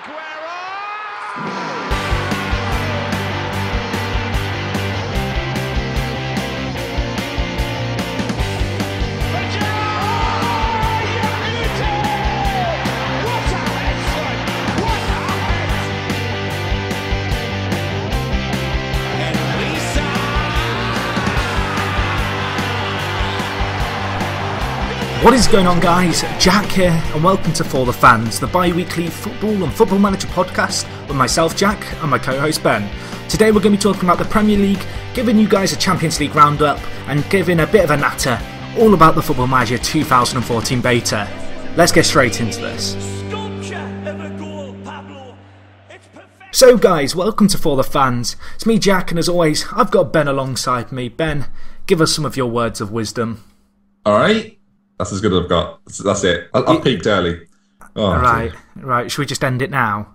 What is going on, guys? Jack here, and welcome to For The Fans, the bi-weekly football and football manager podcast with myself, Jack, and my co-host Ben. Today we're going to be talking about the Premier League, giving you guys a Champions League roundup, and giving a bit of a natter all about the Football Manager 2014 beta. Let's get straight into this. So guys, welcome to For The Fans. It's me, Jack, and as always, I've got Ben alongside me. Ben, give us some of your words of wisdom. Alright. That's as good as I've got. That's it. I've peaked early. Oh, right. Should we just end it now?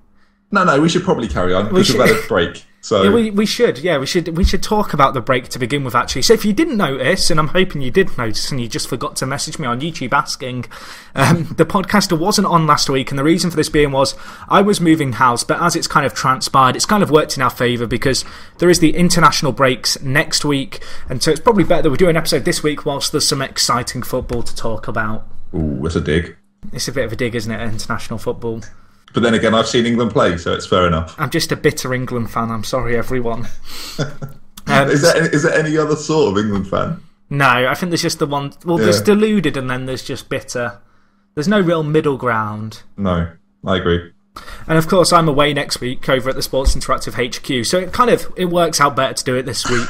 No, we should probably carry on because we've had a break. So yeah, we should talk about the break to begin with, actually. So if you didn't notice, and I'm hoping you did notice and you just forgot to message me on YouTube asking, the podcaster wasn't on last week, and the reason for this being was I was moving house, but as it's kind of transpired, it's kind of worked in our favour because there is the international breaks next week, and so it's probably better that we do an episode this week whilst there's some exciting football to talk about. Ooh, that's a dig. It's a bit of a dig, isn't it, international football? But then again, I've seen England play, so it's fair enough. I'm just a bitter England fan. I'm sorry, everyone. Is there any other sort of England fan? No, I think there's just the one. Well, there's deluded and then there's just bitter. There's no real middle ground. No, I agree. And of course, I'm away next week over at the Sports Interactive HQ, so it works out better to do it this week.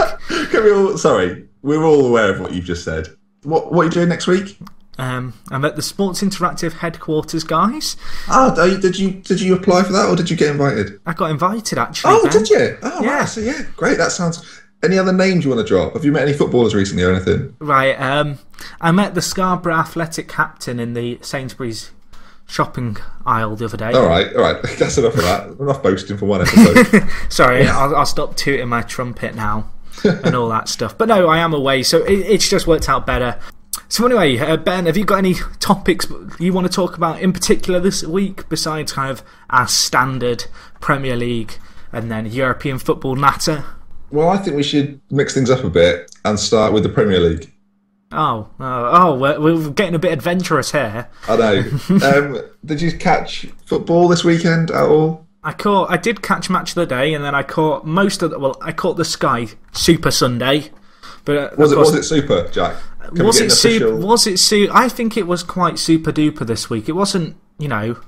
We're all aware of what you've just said. What are you doing next week? I'm at the Sports Interactive headquarters, guys. Did you apply for that, or did you get invited? I got invited, actually. Oh, Ben. Did you? Oh, yeah. Wow. So yeah, great. That sounds. Any other names you want to drop? Have you met any footballers recently or anything? Right. I met the Scarborough Athletic captain in the Sainsbury's shopping aisle the other day. All right. That's enough of that. Enough boasting for one episode. Sorry, I'll stop tooting my trumpet now and all that stuff. But no, I am away, so it's just worked out better. So anyway, Ben, have you got any topics you want to talk about in particular this week besides kind of our standard Premier League and then European football natter? Well, I think we should mix things up a bit and start with the Premier League. We're getting a bit adventurous here. I know. Did you catch football this weekend at all? I did catch Match of the Day, and then I caught I caught the Sky Super Sunday. But was it super, Jack? Was it super? I think it was quite super duper this week. It wasn't,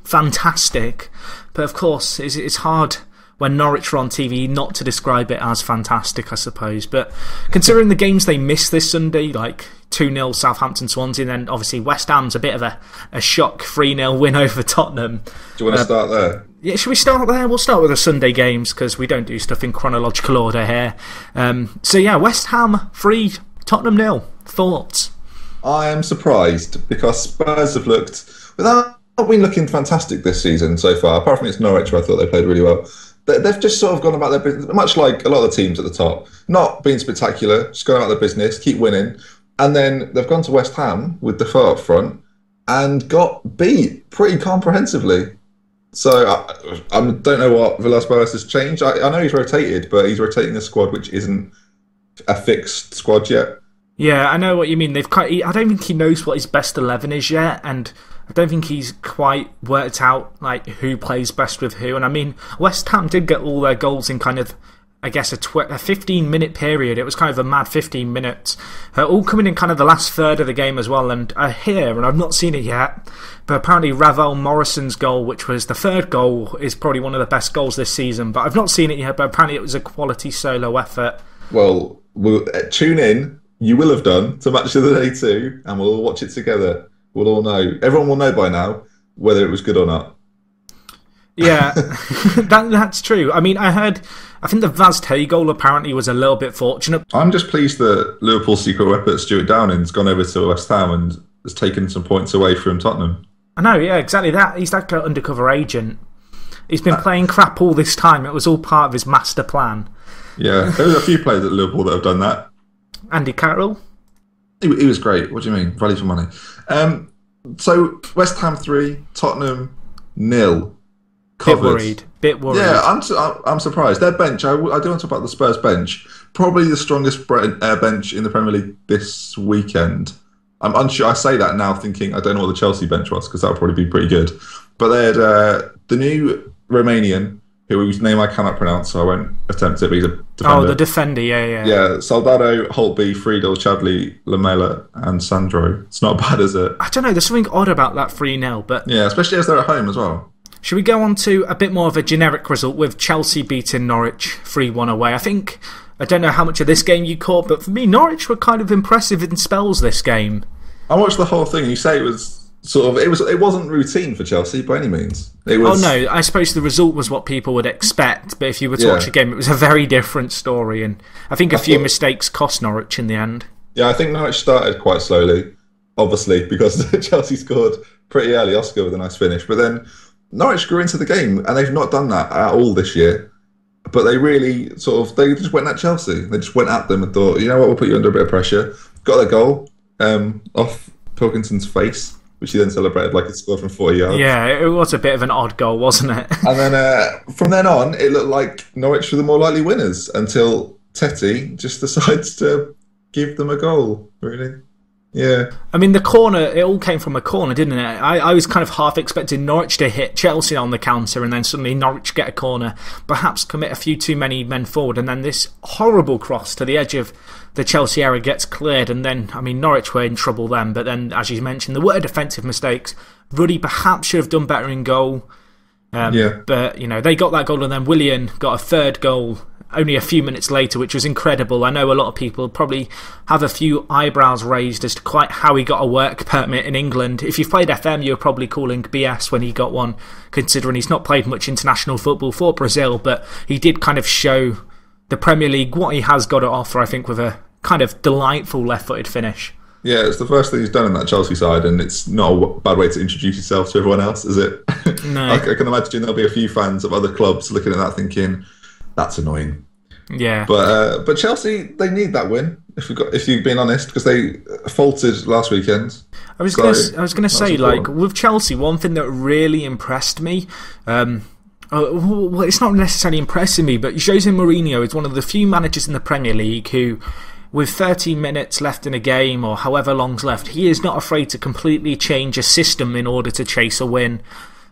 fantastic, but of course it's hard when Norwich are on TV not to describe it as fantastic, I suppose. But considering the games they missed this Sunday, like 2-0 Southampton Swansea, and then obviously West Ham's a bit of a shock 3-0 win over Tottenham. Do you want to start there? Yeah, should we start there? We'll start with the Sunday games because we don't do stuff in chronological order here. So yeah, West Ham 3, Tottenham 0. Thoughts? I am surprised because Spurs have not been looking fantastic this season so far. Apart from against Norwich, where I thought they played really well. They've just sort of gone about their business, much like a lot of the teams at the top. Not being spectacular, just going about their business, keep winning. And then they've gone to West Ham with Defoe up front and got beat pretty comprehensively. So I don't know what Villas-Boas has changed. I know he's rotated, but he's rotating a squad which isn't a fixed squad yet. Yeah, I know what you mean. I don't think he knows what his best 11 is yet, and I don't think he's quite worked out who plays best with who. And I mean, West Ham did get all their goals in kind of, I guess, a 15-minute period. It was kind of a mad 15 minutes. All coming in kind of the last third of the game as well. And I hear, and I've not seen it yet, but apparently Ravel Morrison's goal, which was the third goal, is probably one of the best goals this season. But I've not seen it yet, but apparently it was a quality solo effort. Well, we'll tune in. You will have done to Match of the Day too, and we'll all watch it together. We'll all know. Everyone will know by now whether it was good or not. Yeah, that's true. I mean, I think the Vaz goal apparently was a little bit fortunate. I'm just pleased that Liverpool's secret weapon, Stuart Downing's gone over to West Ham and has taken some points away from Tottenham. I know, yeah, exactly that. He's like an undercover agent. He's been playing crap all this time. It was all part of his master plan. Yeah, there's a few players at Liverpool that have done that. Andy Carroll? He was great. What do you mean? Value for money. So, West Ham 3, Tottenham 0. covered. Bit worried. Yeah, I'm surprised. Their bench, I do want to talk about the Spurs bench. Probably the strongest bench in the Premier League this weekend. I'm unsure. I say that now thinking I don't know what the Chelsea bench was because that would probably be pretty good. But they had the new Romanian, whose name I cannot pronounce, so I won't attempt it, but he's a defender. Oh, the defender, yeah. Yeah, Soldado, Holtby, Friedel, Chadley, Lamela, and Sandro. It's not bad, is it? I don't know, there's something odd about that 3-0, but... Yeah, especially as they're at home as well. Should we go on to a bit more of a generic result with Chelsea beating Norwich 3-1 away? I don't know how much of this game you caught, but for me, Norwich were kind of impressive in spells this game. I watched the whole thing. You say it was it wasn't routine for Chelsea by any means. It was... Oh no, I suppose the result was what people would expect, but if you were to watch a game, it was a very different story, and I think a few mistakes cost Norwich in the end. Yeah, I think Norwich started quite slowly, obviously, because Chelsea scored pretty early, Oscar with a nice finish, but then Norwich grew into the game, and they've not done that at all this year. But they really they just went at Chelsea. They just went at them and thought, you know what, we'll put you under a bit of pressure. Got a goal off Pilkinson's face, which he then celebrated like he scored from 40 yards. Yeah, it was a bit of an odd goal, wasn't it? And then from then on, it looked like Norwich were the more likely winners until Teti just decides to give them a goal, really. Yeah. I mean, the corner, it all came from a corner, didn't it? I was kind of half expecting Norwich to hit Chelsea on the counter and then suddenly Norwich get a corner, perhaps commit a few too many men forward, and then this horrible cross to the edge of the Chelsea area gets cleared, and then, I mean, Norwich were in trouble then, but then, as you mentioned, there were defensive mistakes. Ruddy perhaps should have done better in goal. But, you know, they got that goal, and then Willian got a third goal only a few minutes later, which was incredible. I know a lot of people probably have a few eyebrows raised as to quite how he got a work permit in England. If you've played FM, you're probably calling BS when he got one, considering he's not played much international football for Brazil, but he did kind of show the Premier League what he has got to offer, I think, with a kind of delightful left-footed finish. Yeah, it's the first thing he's done in that Chelsea side, and it's not a bad way to introduce yourself to everyone else, is it? No. I can imagine there'll be a few fans of other clubs looking at that thinking, that's annoying. Yeah. But Chelsea, they need that win, if you've been honest, because they faltered last weekend. I was going to say, like, with Chelsea, one thing that really impressed me... well, it's not necessarily impressing me, but Jose Mourinho is one of the few managers in the Premier League who, with 30 minutes left in a game or however long's left, he is not afraid to completely change a system in order to chase a win.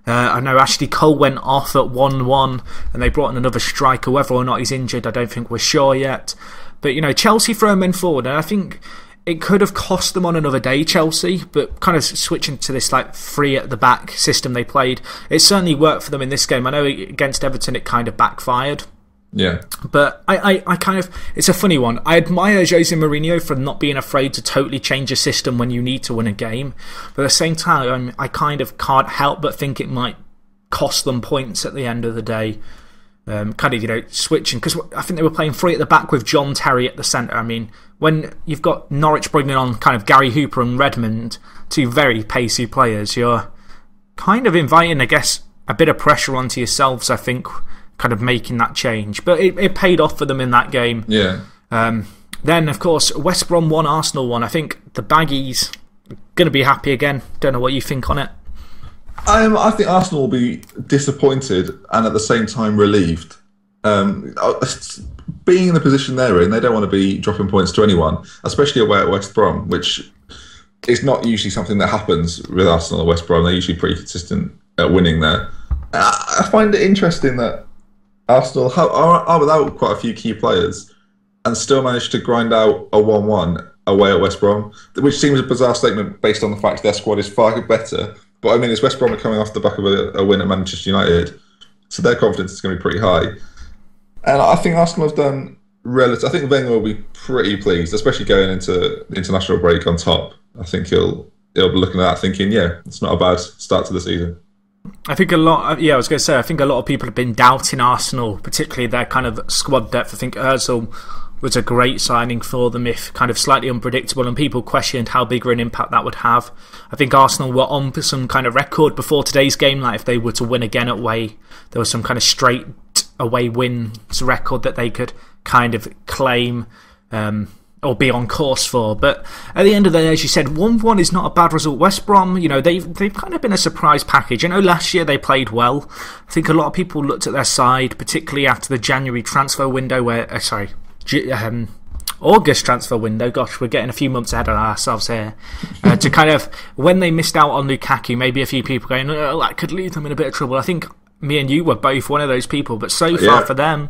I know Ashley Cole went off at 1-1 and they brought in another striker. Whether or not he's injured, I don't think we're sure yet. But, you know, Chelsea throw men forward, and I think it could have cost them on another day, Chelsea, but kind of switching to this like three at the back system they played, it certainly worked for them in this game. I know against Everton it kind of backfired. Yeah. But I kind of, it's a funny one. I admire Jose Mourinho for not being afraid to totally change a system when you need to win a game. But at the same time, I kind of can't help but think it might cost them points at the end of the day. Kind of, you know, switching, because I think they were playing three at the back with John Terry at the centre. I mean, when you've got Norwich bringing on kind of Gary Hooper and Redmond, two very pacey players, you're kind of inviting, I guess, a bit of pressure onto yourselves, I think, kind of making that change. But it paid off for them in that game. Yeah. Then, of course, West Brom 1, Arsenal 1. I think the Baggies are going to be happy again. Don't know what you think on it. I think Arsenal will be disappointed and at the same time relieved. Being in the position they're in, they don't want to be dropping points to anyone, especially away at West Brom, which is not usually something that happens with Arsenal at West Brom. They're usually pretty consistent at winning there. I find it interesting that Arsenal are without quite a few key players and still managed to grind out a 1-1 away at West Brom, which seems a bizarre statement based on the fact their squad is far better. But I mean, it's West Brom are coming off the back of a win at Manchester United, so their confidence is going to be pretty high. And I think Arsenal have done relative. I think Wenger will be pretty pleased, especially going into the international break on top. I think he'll be looking at that thinking, yeah, it's not a bad start to the season. I think I was going to say, I think a lot of people have been doubting Arsenal, particularly their kind of squad depth. I think Ozil was a great signing for them, if kind of slightly unpredictable, and people questioned how big of an impact that would have. I think Arsenal were on some kind of record before today's game, like if they were to win again away, there was some kind of straight away wins record that they could kind of claim. or be on course for. But at the end of the day, as you said, 1-1 is not a bad result. West Brom, they've kind of been a surprise package. I know last year they played well. I think a lot of people looked at their side, particularly after the January transfer window, August transfer window. Gosh, we're getting a few months ahead of ourselves here. To kind of, when they missed out on Lukaku, maybe a few people going, that could leave them in a bit of trouble. I think me and you were both one of those people, but so far for them,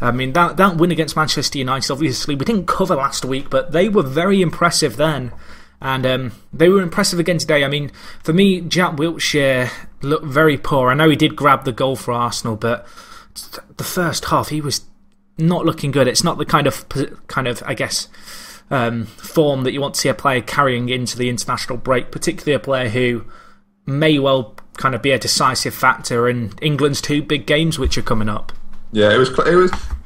I mean, that win against Manchester United, obviously, we didn't cover last week, but they were very impressive then. And they were impressive again today. I mean, for me, Jack Wilshere looked very poor. I know he did grab the goal for Arsenal, but the first half, he was not looking good. It's not the kind of I guess, form that you want to see a player carrying into the international break, particularly a player who may well kind of be a decisive factor in England's 2 big games which are coming up. Yeah, it was.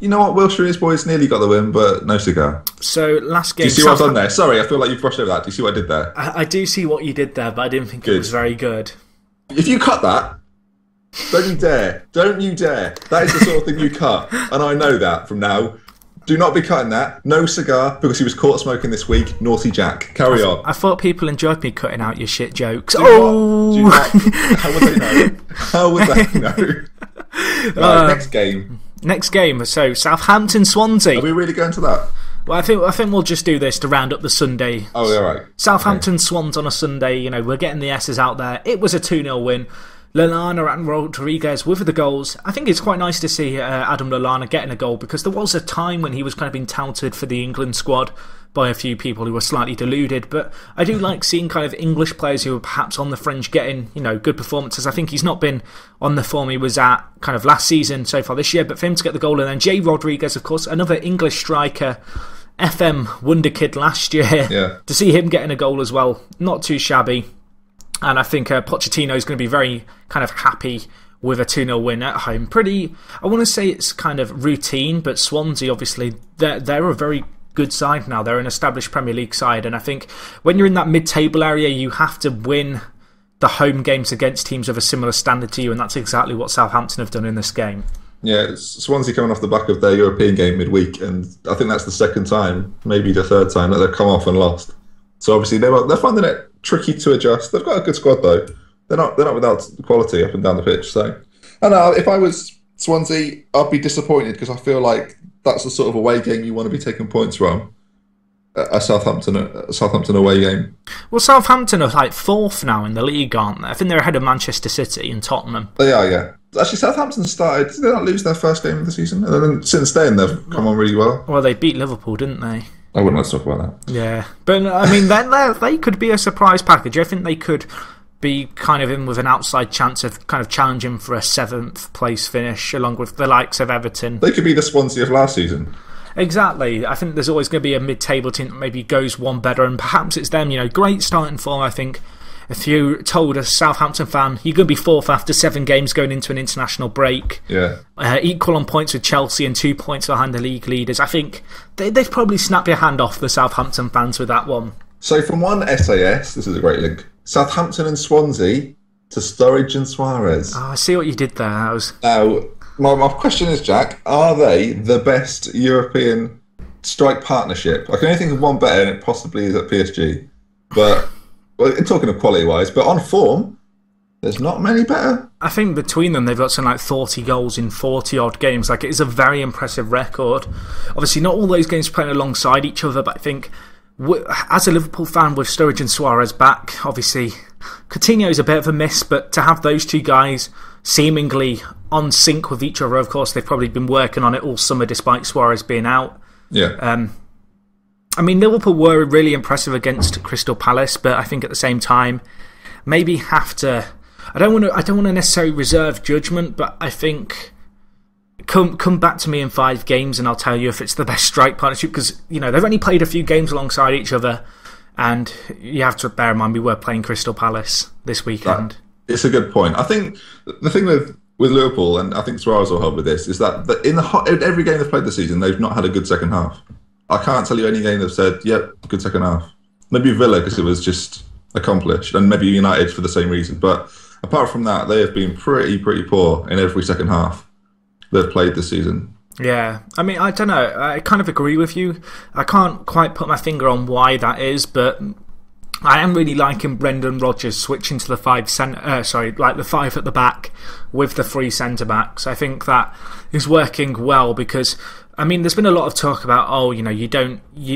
You know what, Wilshere and his boys nearly got the win, but no cigar. So last game. Do you see what I've done there? Sorry, I feel like you've brushed over that. Do you see what I did there? I do see what you did there, but I didn't think it was very good. If you cut that, don't you dare! Don't you dare! That is the sort of thing you cut, and I know that from now. Do not be cutting that. No cigar, because he was caught smoking this week. Naughty Jack. Carry on. I thought people enjoyed me cutting out your shit jokes. Do not. How would they know? How would they know? Right, next game. So Southampton, Swansea. Are we really going to that? Well, I think we'll just do this to round up the Sunday. Oh, yeah, right. Southampton Swans on a Sunday. We're getting the S's out there. It was a 2-0 win. Lallana and Rodriguez with the goals. I think it's quite nice to see Adam Lallana getting a goal, because there was a time when he was kind of being touted for the England squad by a few people who were slightly deluded, but I do like seeing kind of English players who are perhaps on the fringe getting, good performances. I think he's not been on the form he was at kind of last season so far this year, but for him to get the goal, and then Jay Rodriguez, of course, another English striker, FM wonder kid last year, to see him getting a goal as well, not too shabby. And I think Pochettino is going to be very kind of happy with a 2-0 win at home. I want to say it's kind of routine, but Swansea, obviously, they're a very good side now. They're an established Premier League side, and I think when you're in that mid-table area, you have to win the home games against teams of a similar standard to you, and that's exactly what Southampton have done in this game. Yeah, Swansea coming off the back of their European game midweek, and I think that's the second time, maybe the third time, that they've come off and lost. So obviously they're finding it tricky to adjust. They've got a good squad though. They're not without quality up and down the pitch. So, and if I was Swansea, I'd be disappointed, because I feel like that's the sort of away game you want to be taking points from. A Southampton away game. Well, Southampton are like 4th now in the league, aren't they? I think they're ahead of Manchester City and Tottenham. They are, yeah. Actually, Southampton started. Did they not lose their first game of the season? And then since then, they've come on really well. Well, they beat Liverpool, didn't they? I wouldn't let's talk about that. Yeah, but I mean, they could be a surprise package. I think they could be kind of in with an outside chance of kind of challenging for a 7th place finish, along with the likes of Everton. They could be the Swansea of last season. Exactly. I think there's always going to be a mid-table team that maybe goes one better, and perhaps it's them. Great starting form, I think. If you told a Southampton fan you're going to be 4th after 7 games going into an international break, equal on points with Chelsea and 2 points behind the league leaders, I think they'd probably snap your hand off, the Southampton fans, with that one. So from one SAS, this is a great link, Southampton and Swansea to Sturridge and Suarez. Oh, I see what you did there. Now, my question is, Jack, are they the best European strike partnership? I can only think of one better, and it possibly is at PSG. But... well, talking of quality-wise, but on form, there's not many better. I think between them, they've got something like 40 goals in 40-odd games. It is a very impressive record. Obviously, not all those games playing alongside each other, but I think, as a Liverpool fan with Sturridge and Suarez back, obviously, Coutinho is a bit of a miss, but to have those two guys seemingly on sync with each other, of course, they've probably been working on it all summer despite Suarez being out. Yeah. I mean, Liverpool were really impressive against Crystal Palace, but I think at the same time, maybe have to... I don't want to necessarily reserve judgment, but I think come back to me in 5 games and I'll tell you if it's the best strike partnership, because they've only played a few games alongside each other, and you have to bear in mind we were playing Crystal Palace this weekend. It's a good point. I think the thing with Liverpool, and I think Suarez will help with this, is that in every game they've played this season, they've not had a good second half. I can't tell you any game they've said, yep, good second half. Maybe Villa, because it was just accomplished, and maybe United for the same reason. But apart from that, they have been pretty poor in every second half they've played this season. Yeah, I mean, I don't know. I kind of agree with you. I can't quite put my finger on why that is, but I am really liking Brendan Rodgers switching to the the five at the back with the three centre backs. I think that is working well because, I mean, there's been a lot of talk about, you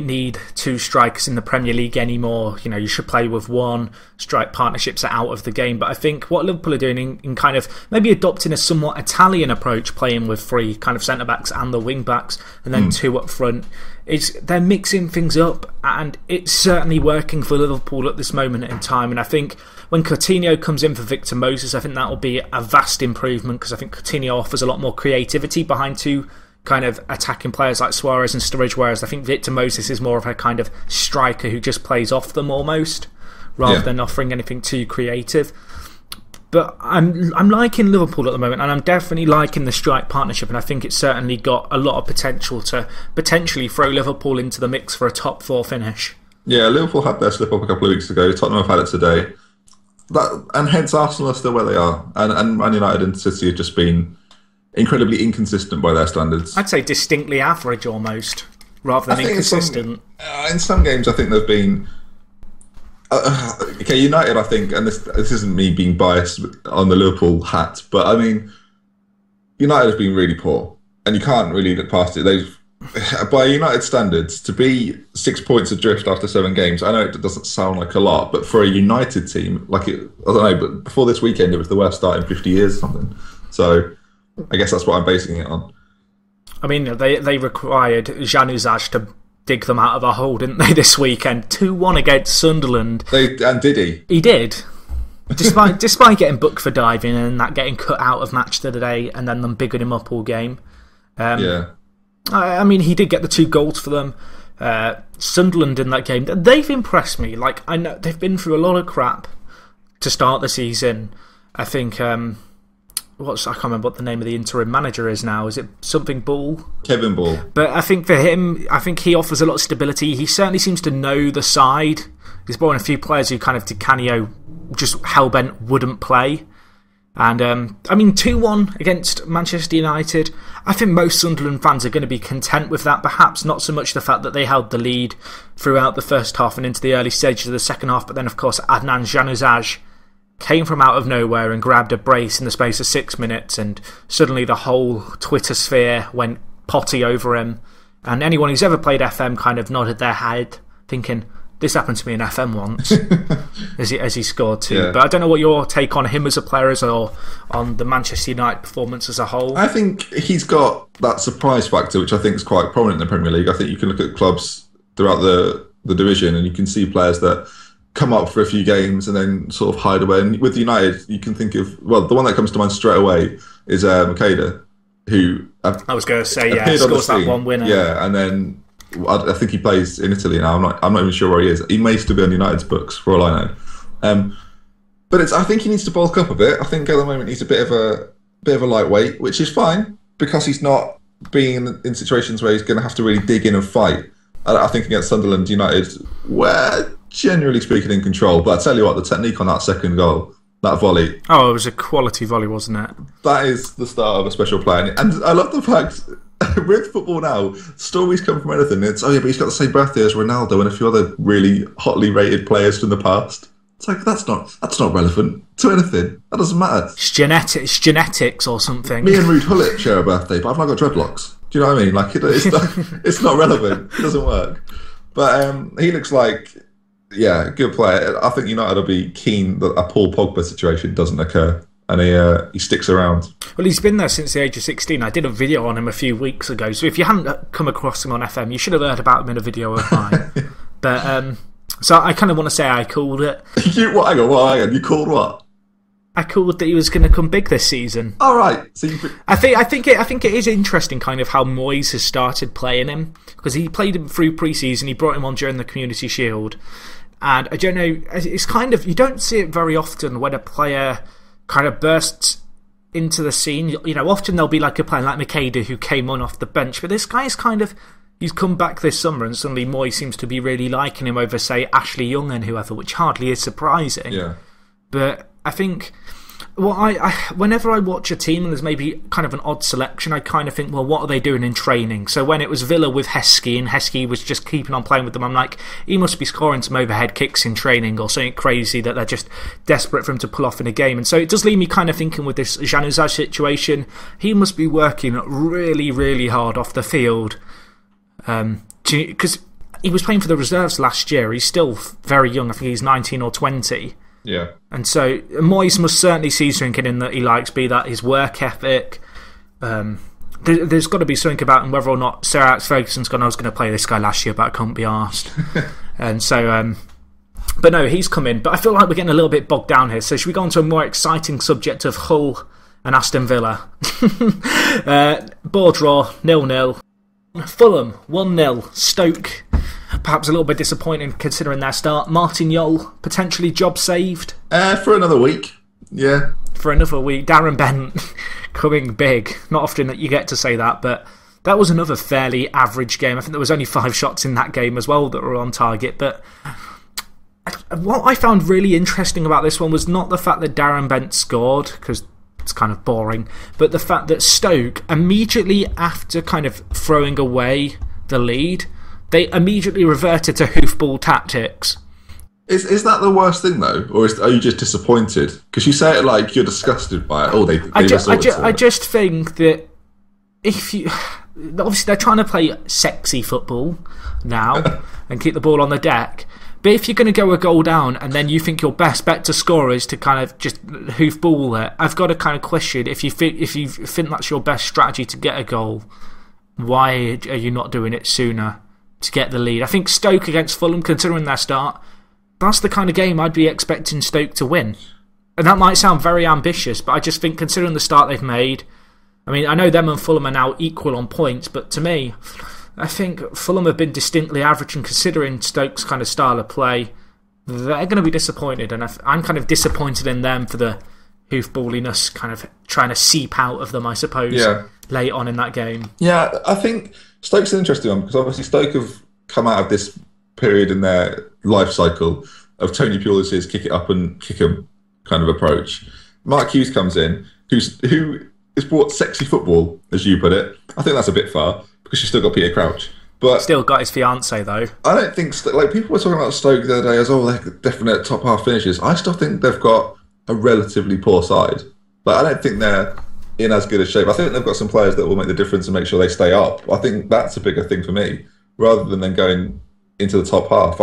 need two strikers in the Premier League anymore. You should play with one. Strike partnerships are out of the game. But I think what Liverpool are doing in kind of maybe adopting a somewhat Italian approach, playing with three kind of centre backs and the wing backs, and then two up front, is they're mixing things up, and it's certainly working for Liverpool at this moment in time. And I think when Coutinho comes in for Victor Moses, I think that will be a vast improvement because I think Coutinho offers a lot more creativity behind two kind of attacking players like Suarez and Sturridge, whereas I think Victor Moses is more of a kind of striker who just plays off them almost, rather than offering anything too creative. But I'm liking Liverpool at the moment, and I'm definitely liking the strike partnership, and I think it's certainly got a lot of potential to potentially throw Liverpool into the mix for a top four finish. Yeah, Liverpool had their slip up a couple of weeks ago. Tottenham have had it today. And hence Arsenal are still where they are. And Man United and City have just been incredibly inconsistent by their standards. I'd say distinctly average almost, rather than inconsistent. In some games, I think they've been... United, I think, and this isn't me being biased on the Liverpool hat, but I mean, United have been really poor, and you can't really look past it. By United standards, to be 6 points adrift after 7 games, I know it doesn't sound like a lot, but for a United team, I don't know, but before this weekend, it was the worst start in 50 years or something. So I guess that's what I'm basing it on. I mean, they required Januzaj to dig them out of a hole, didn't they, this weekend? 2-1 against Sunderland. And did he? He did. Despite getting booked for diving and that getting cut out of match of the day and then them bigging him up all game. I mean, he did get the 2 goals for them. Sunderland in that game, they've impressed me. Like, I know they've been through a lot of crap to start the season. I think... I can't remember what the name of the interim manager is now. Is it something Ball? Kevin Ball. But I think for him, I think he offers a lot of stability. He certainly seems to know the side. He's brought in a few players who kind of Di Canio just hellbent wouldn't play. And, I mean, 2-1 against Manchester United. I think most Sunderland fans are going to be content with that. Perhaps not so much the fact that they held the lead throughout the first half and into the early stages of the second half. But then, of course, Adnan Januzaj came from out of nowhere and grabbed a brace in the space of 6 minutes, and suddenly the whole Twitter sphere went potty over him. And anyone who's ever played FM kind of nodded their head, thinking, this happened to me in FM once, as he scored 2. Yeah. But I don't know what your take on him as a player is, or on the Manchester United performance as a whole. I think he's got that surprise factor, which I think is quite prominent in the Premier League. I think you can look at clubs throughout the division and you can see players that come up for a few games and then sort of hide away. And with United, you can think of... Well, the one that comes to mind straight away is Makeda, who... I was going to say, scores that one winner. Yeah, and then I think he plays in Italy now. I'm not even sure where he is. He may still be on United's books, for all I know. But I think he needs to bulk up a bit. I think at the moment he's a bit of a lightweight, which is fine, because he's not being in situations where he's going to have to really dig in and fight. I think against Sunderland, United were generally speaking in control, but I tell you what, the technique on that second goal, that volley... Oh, it was a quality volley, wasn't it? That is the start of a special play. And I love the fact, with football now, stories come from anything. It's, but he's got the same birthday as Ronaldo and a few other really hotly rated players from the past. It's like, that's not relevant to anything. That doesn't matter. It's genetics or something. Me and Ruud Gullit share a birthday, but I've not got dreadlocks. Do you know what I mean? Like, it's not relevant. It doesn't work. But he looks like... Yeah, good player. I think United will be keen that a Paul Pogba situation doesn't occur, and he sticks around. Well, he's been there since the age of 16. I did a video on him a few weeks ago, so if you hadn't come across him on FM, you should have heard about him in a video of mine. But so I kind of want to say I called it. Hang on. You called what? I called that he was going to come big this season. All right. So I think it is interesting, kind of how Moyes has started playing him, because he played him through pre-season. He brought him on during the Community Shield. And I don't know, it's kind of, you don't see it very often when a player kind of bursts into the scene. Often there'll be like a player like Makeda who came on off the bench, but this guy is kind of, he's come back this summer and suddenly Moyes seems to be really liking him over, say, Ashley Young and whoever, which hardly is surprising. Yeah. But I think Well, whenever I watch a team and there's maybe kind of an odd selection, I kind of think, well, what are they doing in training? So when it was Villa with Heskey and Heskey was just keeping on playing with them, I'm like, he must be scoring some overhead kicks in training or something crazy that they're just desperate for him to pull off in a game. And so it does leave me kind of thinking with this Januzaj situation, he must be working really, really hard off the field. Because he was playing for the reserves last year. He's still very young. I think he's 19 or 20. Yeah. And so Moyes must certainly see something in that he likes, be that his work ethic. There's got to be something about him, whether or not Sir Alex Ferguson's gone, I was going to play this guy last year, but I couldn't be arsed. And so, but no, he's come in. But I feel like we're getting a little bit bogged down here. So should we go on to a more exciting subject of Hull and Aston Villa? Ball draw, 0-0. Fulham, 1-0. Stoke, perhaps a little bit disappointing considering their start. Martin Jol, potentially job saved. For another week, yeah. For another week. Darren Bent coming big. Not often that you get to say that, but that was another fairly average game. I think there was only 5 shots in that game as well that were on target. But what I found really interesting about this one was not the fact that Darren Bent scored, because it's kind of boring, but the fact that Stoke, immediately after kind of throwing away the lead, they immediately reverted to hoofball tactics. Is that the worst thing though, or are you just disappointed? Because you say it like you're disgusted by it. Oh, I just think that if you obviously they're trying to play sexy football now and keep the ball on the deck. But if you're going to go a goal down and then you think your best bet to score is to kind of just hoofball it, I've got to kind of question if you think that's your best strategy to get a goal, why are you not doing it sooner to get the lead? I think Stoke against Fulham, considering their start, that's the kind of game I'd be expecting Stoke to win. And that might sound very ambitious, but I just think considering the start they've made, I mean, I know them and Fulham are now equal on points, but to me, I think Fulham have been distinctly average, and considering Stoke's kind of style of play, they're going to be disappointed, and I'm kind of disappointed in them for the hoofballiness kind of trying to seep out of them, I suppose, late on in that game. Yeah, I think Stoke's an interesting one, because obviously Stoke have come out of this period in their life cycle of Tony Pulis's kick it up and kick 'em kind of approach. Mark Hughes comes in, who has brought sexy football, as you put it. I think that's a bit far, because you've still got Peter Crouch. But still got his fiancée, though. I don't think... Like, people were talking about Stoke the other day as, they're definite top half finishes. I still think they've got a relatively poor side. Like, I don't think they're in as good a shape. I think they've got some players that will make the difference and make sure they stay up. I think that's a bigger thing for me, rather than them going into the top half.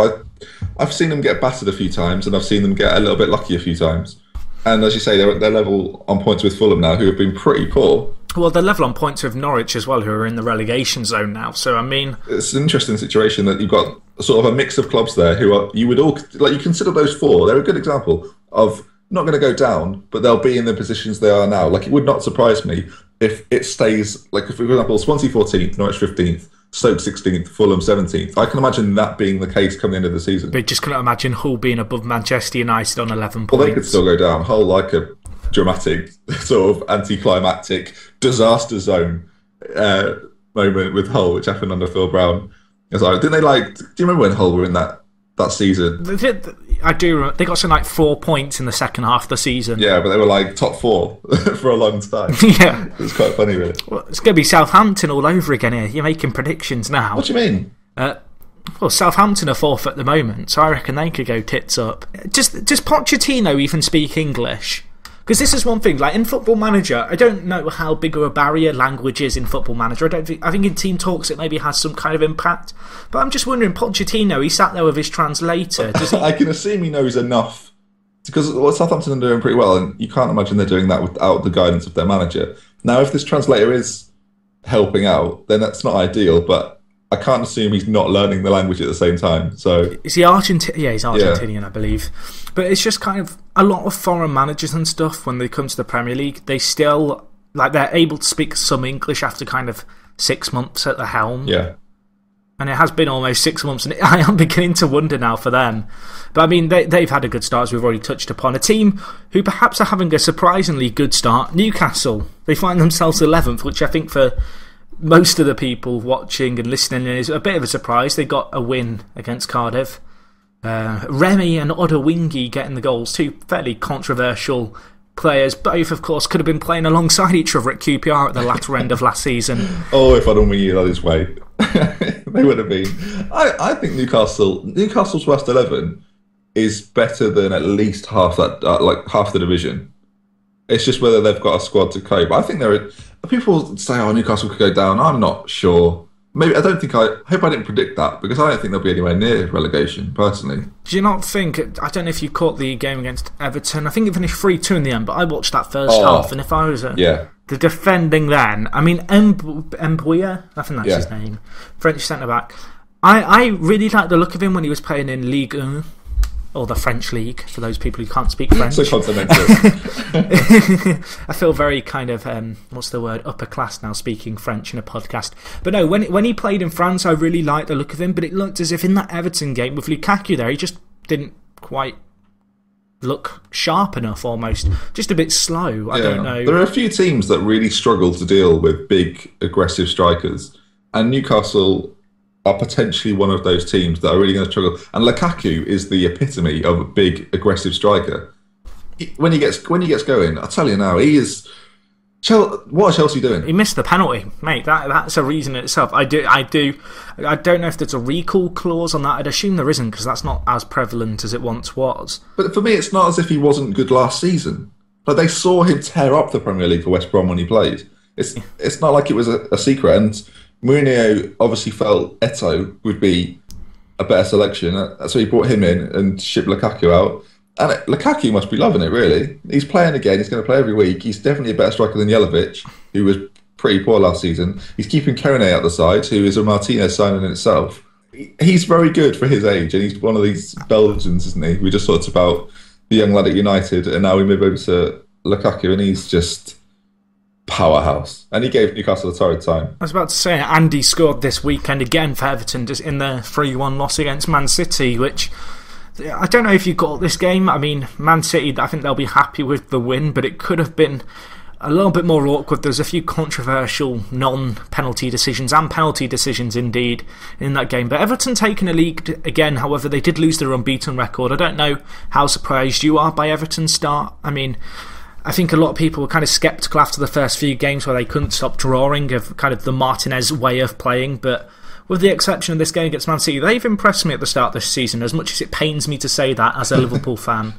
I've seen them get battered a few times, and I've seen them get a little bit lucky a few times. And as you say, they're level on points with Fulham now, who have been pretty poor. Well, they're level on points with Norwich as well, who are in the relegation zone now. So, I mean... It's an interesting situation that you've got sort of a mix of clubs there who are... You would all... Like, you consider those 4, they're a good example of not going to go down, but they'll be in the positions they are now. Like, it would not surprise me if it stays... Like, if, for example, Swansea 14th, Norwich 15th, Stoke 16th, Fulham 17th. I can imagine that being the case come the end of the season. But just couldn't imagine Hull being above Manchester United on 11 points. Well, they could still go down. Hull, like a dramatic, sort of anticlimactic disaster zone moment with Hull, which happened under Phil Brown. It's like, didn't they do you remember when Hull were in that season? I do remember. They got something like 4 points in the second half of the season. Yeah, but they were like top 4 for a long time. Yeah. It was quite funny, really. Well, it's going to be Southampton all over again here. You're making predictions now. What do you mean? Well, Southampton are 4th at the moment, so I reckon they could go tits up. Does Pochettino even speak English? Because this is one thing, like in Football Manager, I don't know how big of a barrier language is in Football Manager. I think in Team Talks it maybe has some kind of impact. But I'm just wondering, Pochettino, he sat there with his translator. Does he... I can assume he knows enough, because Southampton are doing pretty well, and you can't imagine they're doing that without the guidance of their manager. Now, if this translator is helping out, then that's not ideal, but I can't assume he's not learning the language at the same time. So is he Argentinian? Yeah, he's Argentinian, I believe. But it's just kind of a lot of foreign managers and stuff, when they come to the Premier League, they still, like, they're able to speak some English after kind of 6 months at the helm. Yeah. And it has been almost 6 months, and I am beginning to wonder now for them. But I mean, they've had a good start, as we've already touched upon. A team who perhaps are having a surprisingly good start, Newcastle. They find themselves 11th, which I think for most of the people watching and listening is a bit of a surprise. They got a win against Cardiff. Remy and Odawingi getting the goals, 2 fairly controversial players. Both, of course, could have been playing alongside each other at QPR at the latter end of last season. Oh, if I'd only been on his way. They would have been. I think Newcastle's West 11 is better than at least half that, half the division. It's just whether they've got a squad to cope. I think people say, "Oh, Newcastle could go down." I'm not sure. Maybe I hope I didn't predict that, because I don't think they'll be anywhere near relegation, personally. Do you not think? I don't know if you caught the game against Everton. I think it finished 3-2 in the end, but I watched that first half, and if I was the defending then, I mean, Mbuya, I think that's his name, French centre back. I really liked the look of him when he was playing in Ligue 1. Or the French League, for those people who can't speak French. So continental. I feel very kind of, what's the word, upper class now, speaking French in a podcast. But no, when he played in France, I really liked the look of him, but it looked as if in that Everton game, with Lukaku there, he just didn't quite look sharp enough, almost. Just a bit slow, I don't know. There are a few teams that really struggle to deal with big, aggressive strikers, and Newcastle are potentially one of those teams that are really going to struggle. And Lukaku is the epitome of a big, aggressive striker. When he gets going, I tell you now, he is. What are Chelsea doing? He missed the penalty, mate. That's a reason in itself. I don't know if there's a recall clause on that. I'd assume there isn't, because that's not as prevalent as it once was. But for me, it's not as if he wasn't good last season. Like, they saw him tear up the Premier League for West Brom when he played. It's not like it was a secret. And Mourinho obviously felt Eto'o would be a better selection, so he brought him in and shipped Lukaku out. And Lukaku must be loving it, really. He's playing again. He's going to play every week. He's definitely a better striker than Jelavic, who was pretty poor last season. He's keeping Kone out the side, who is a Martinez signing in itself. He's very good for his age, and he's one of these Belgians, isn't he? We just talked about the young lad at United, and now we move over to Lukaku, and he's just powerhouse, and he gave Newcastle a torrid time. I was about to say, Andy scored this weekend again for Everton, just in their 3-1 loss against Man City, which I don't know if you got this game. I mean, Man City, I think they'll be happy with the win, but it could have been a little bit more awkward. There's a few controversial non-penalty decisions, and penalty decisions indeed, in that game. But Everton taking a lead again, however, they did lose their unbeaten record. I don't know how surprised you are by Everton's start. I mean, I think a lot of people were kind of sceptical after the first few games where they couldn't stop drawing of kind of the Martinez way of playing, but with the exception of this game against Man City, they've impressed me at the start of this season, as much as it pains me to say that as a Liverpool fan.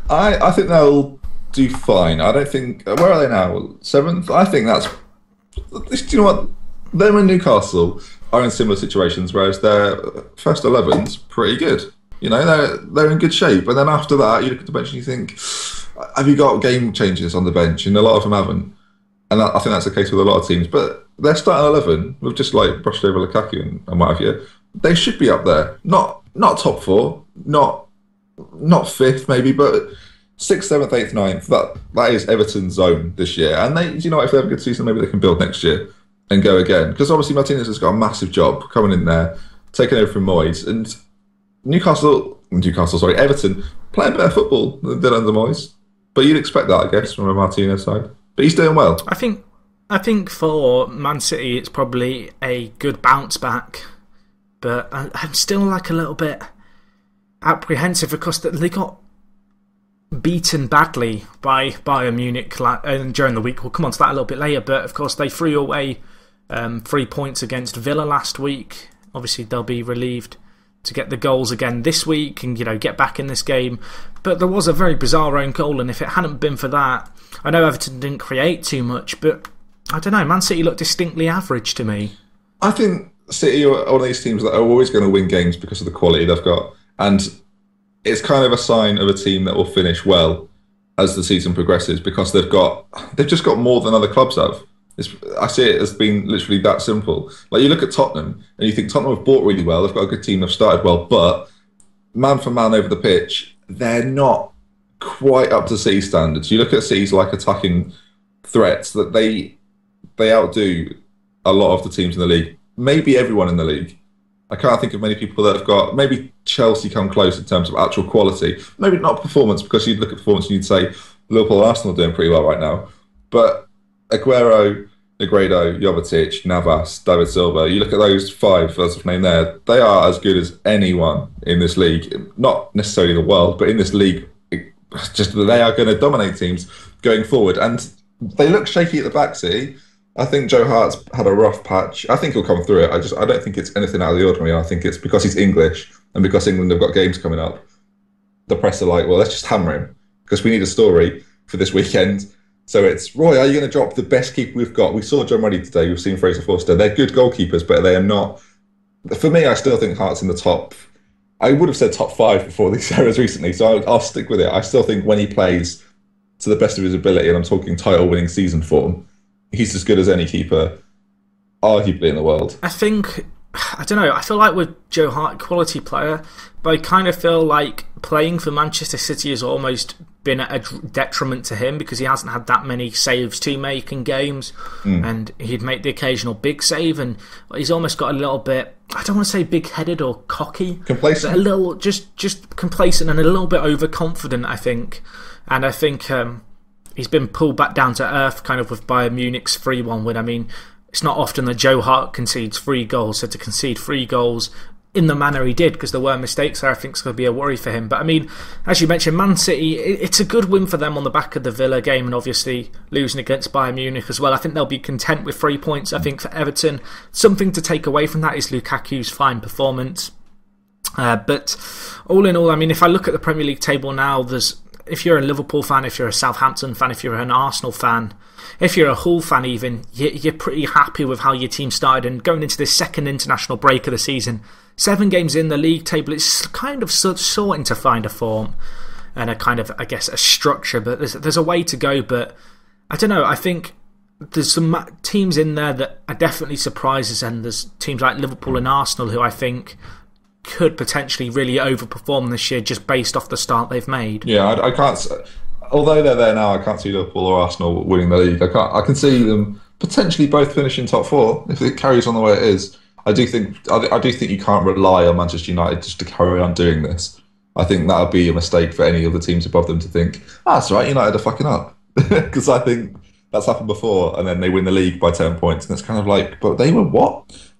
I think they'll do fine. I don't think... Where are they now? 7th? I think that's... Do you know what? Them and Newcastle are in similar situations, whereas their first 11's pretty good. You know, they're in good shape. And then after that, you look at the bench and you think, have you got game changers on the bench? And a lot of them haven't. And I think that's the case with a lot of teams. But their starting 11, we've just like brushed over Lukaku and what have you. They should be up there. Not top 4, not 5th maybe, but 6th, 7th, 8th, 9th. That is Everton's zone this year. And they, you know, if they have a good season, maybe they can build next year and go again. Because obviously Martinez has got a massive job coming in there, taking over from Moyes. And Everton playing better football than they did under Moyes. But you'd expect that, I guess, from a Martinez side. But he's doing well. I think for Man City, it's probably a good bounce back. But I'm still like a little bit apprehensive because they got beaten badly by Bayern Munich during the week. We'll come on to that a little bit later. But of course, they threw away 3 points against Villa last week. Obviously, they'll be relieved to get the goals again this week and, you know, get back in this game. But there was a very bizarre own goal, and if it hadn't been for that, I know Everton didn't create too much, but I don't know, Man City looked distinctly average to me. I think City are one of these teams that are always going to win games because of the quality they've got, and it's kind of a sign of a team that will finish well as the season progresses because they've just got more than other clubs have. I see it as being literally that simple. Like, you look at Tottenham and you think Tottenham have bought really well, they've got a good team, they've started well, but man for man over the pitch, they're not quite up to City standards. You look at City's like attacking threats that they outdo a lot of the teams in the league. Maybe everyone in the league. I can't think of many people that have got... Maybe Chelsea come close in terms of actual quality. Maybe not performance, because you'd look at performance and you'd say Liverpool and Arsenal are doing pretty well right now. But Aguero, Negredo, Jovetic, Navas, David Silva, you look at those 5 as of name there, they are as good as anyone in this league. Not necessarily the world, but in this league just that they are going to dominate teams going forward. And they look shaky at the back, City. I think Joe Hart's had a rough patch. I think he'll come through it. I don't think it's anything out of the ordinary. I think it's because he's English and because England have got games coming up. The press are like, well, let's just hammer him because we need a story for this weekend. So it's, Roy, are you going to drop the best keeper we've got? We saw John Ruddy today. We've seen Fraser Forster. They're good goalkeepers, but they are not. For me, I still think Hart's in the top. I would have said top 5 before these errors recently, so I'll stick with it. I still think when he plays to the best of his ability, and I'm talking title-winning season form, he's as good as any keeper, arguably, in the world. I think, I don't know, I feel like with Joe Hart, quality player, but I kind of feel like playing for Manchester City has almost been a detriment to him because he hasn't had that many saves to make in games, and he'd make the occasional big save, and he's almost got a little bit, I don't want to say big-headed or cocky, complacent, but a little just complacent and a little bit overconfident, I think. And I think he's been pulled back down to earth kind of with Bayern Munich's 3-1 win. I mean, it's not often that Joe Hart concedes 3 goals, so to concede 3 goals in the manner he did, because there were mistakes there, I think it's going to be a worry for him. But I mean, as you mentioned, Man City, it's a good win for them on the back of the Villa game, and obviously losing against Bayern Munich as well. I think they'll be content with 3 points. I think for Everton, something to take away from that is Lukaku's fine performance. But all in all, I mean, if I look at the Premier League table now, if you're a Liverpool fan, if you're a Southampton fan, if you're an Arsenal fan, if you're a Hull fan even, you're pretty happy with how your team started. And going into this second international break of the season, 7 games in the league table, it's kind of sorting to find a form and a kind of, I guess, a structure. But there's a way to go. But I don't know, I think there's some teams in there that are definitely surprises, and there's teams like Liverpool and Arsenal who I think could potentially really overperform this year just based off the start they've made. Yeah, I can't. Although they're there now, I can't see Liverpool or Arsenal winning the league. I can see them potentially both finishing top 4 if it carries on the way it is. I do think you can't rely on Manchester United just to carry on doing this. I think that would be a mistake for any of the teams above them to think, that's right, United are fucking up. Because I think that's happened before, and then they win the league by 10 points, and it's kind of like, but they were what?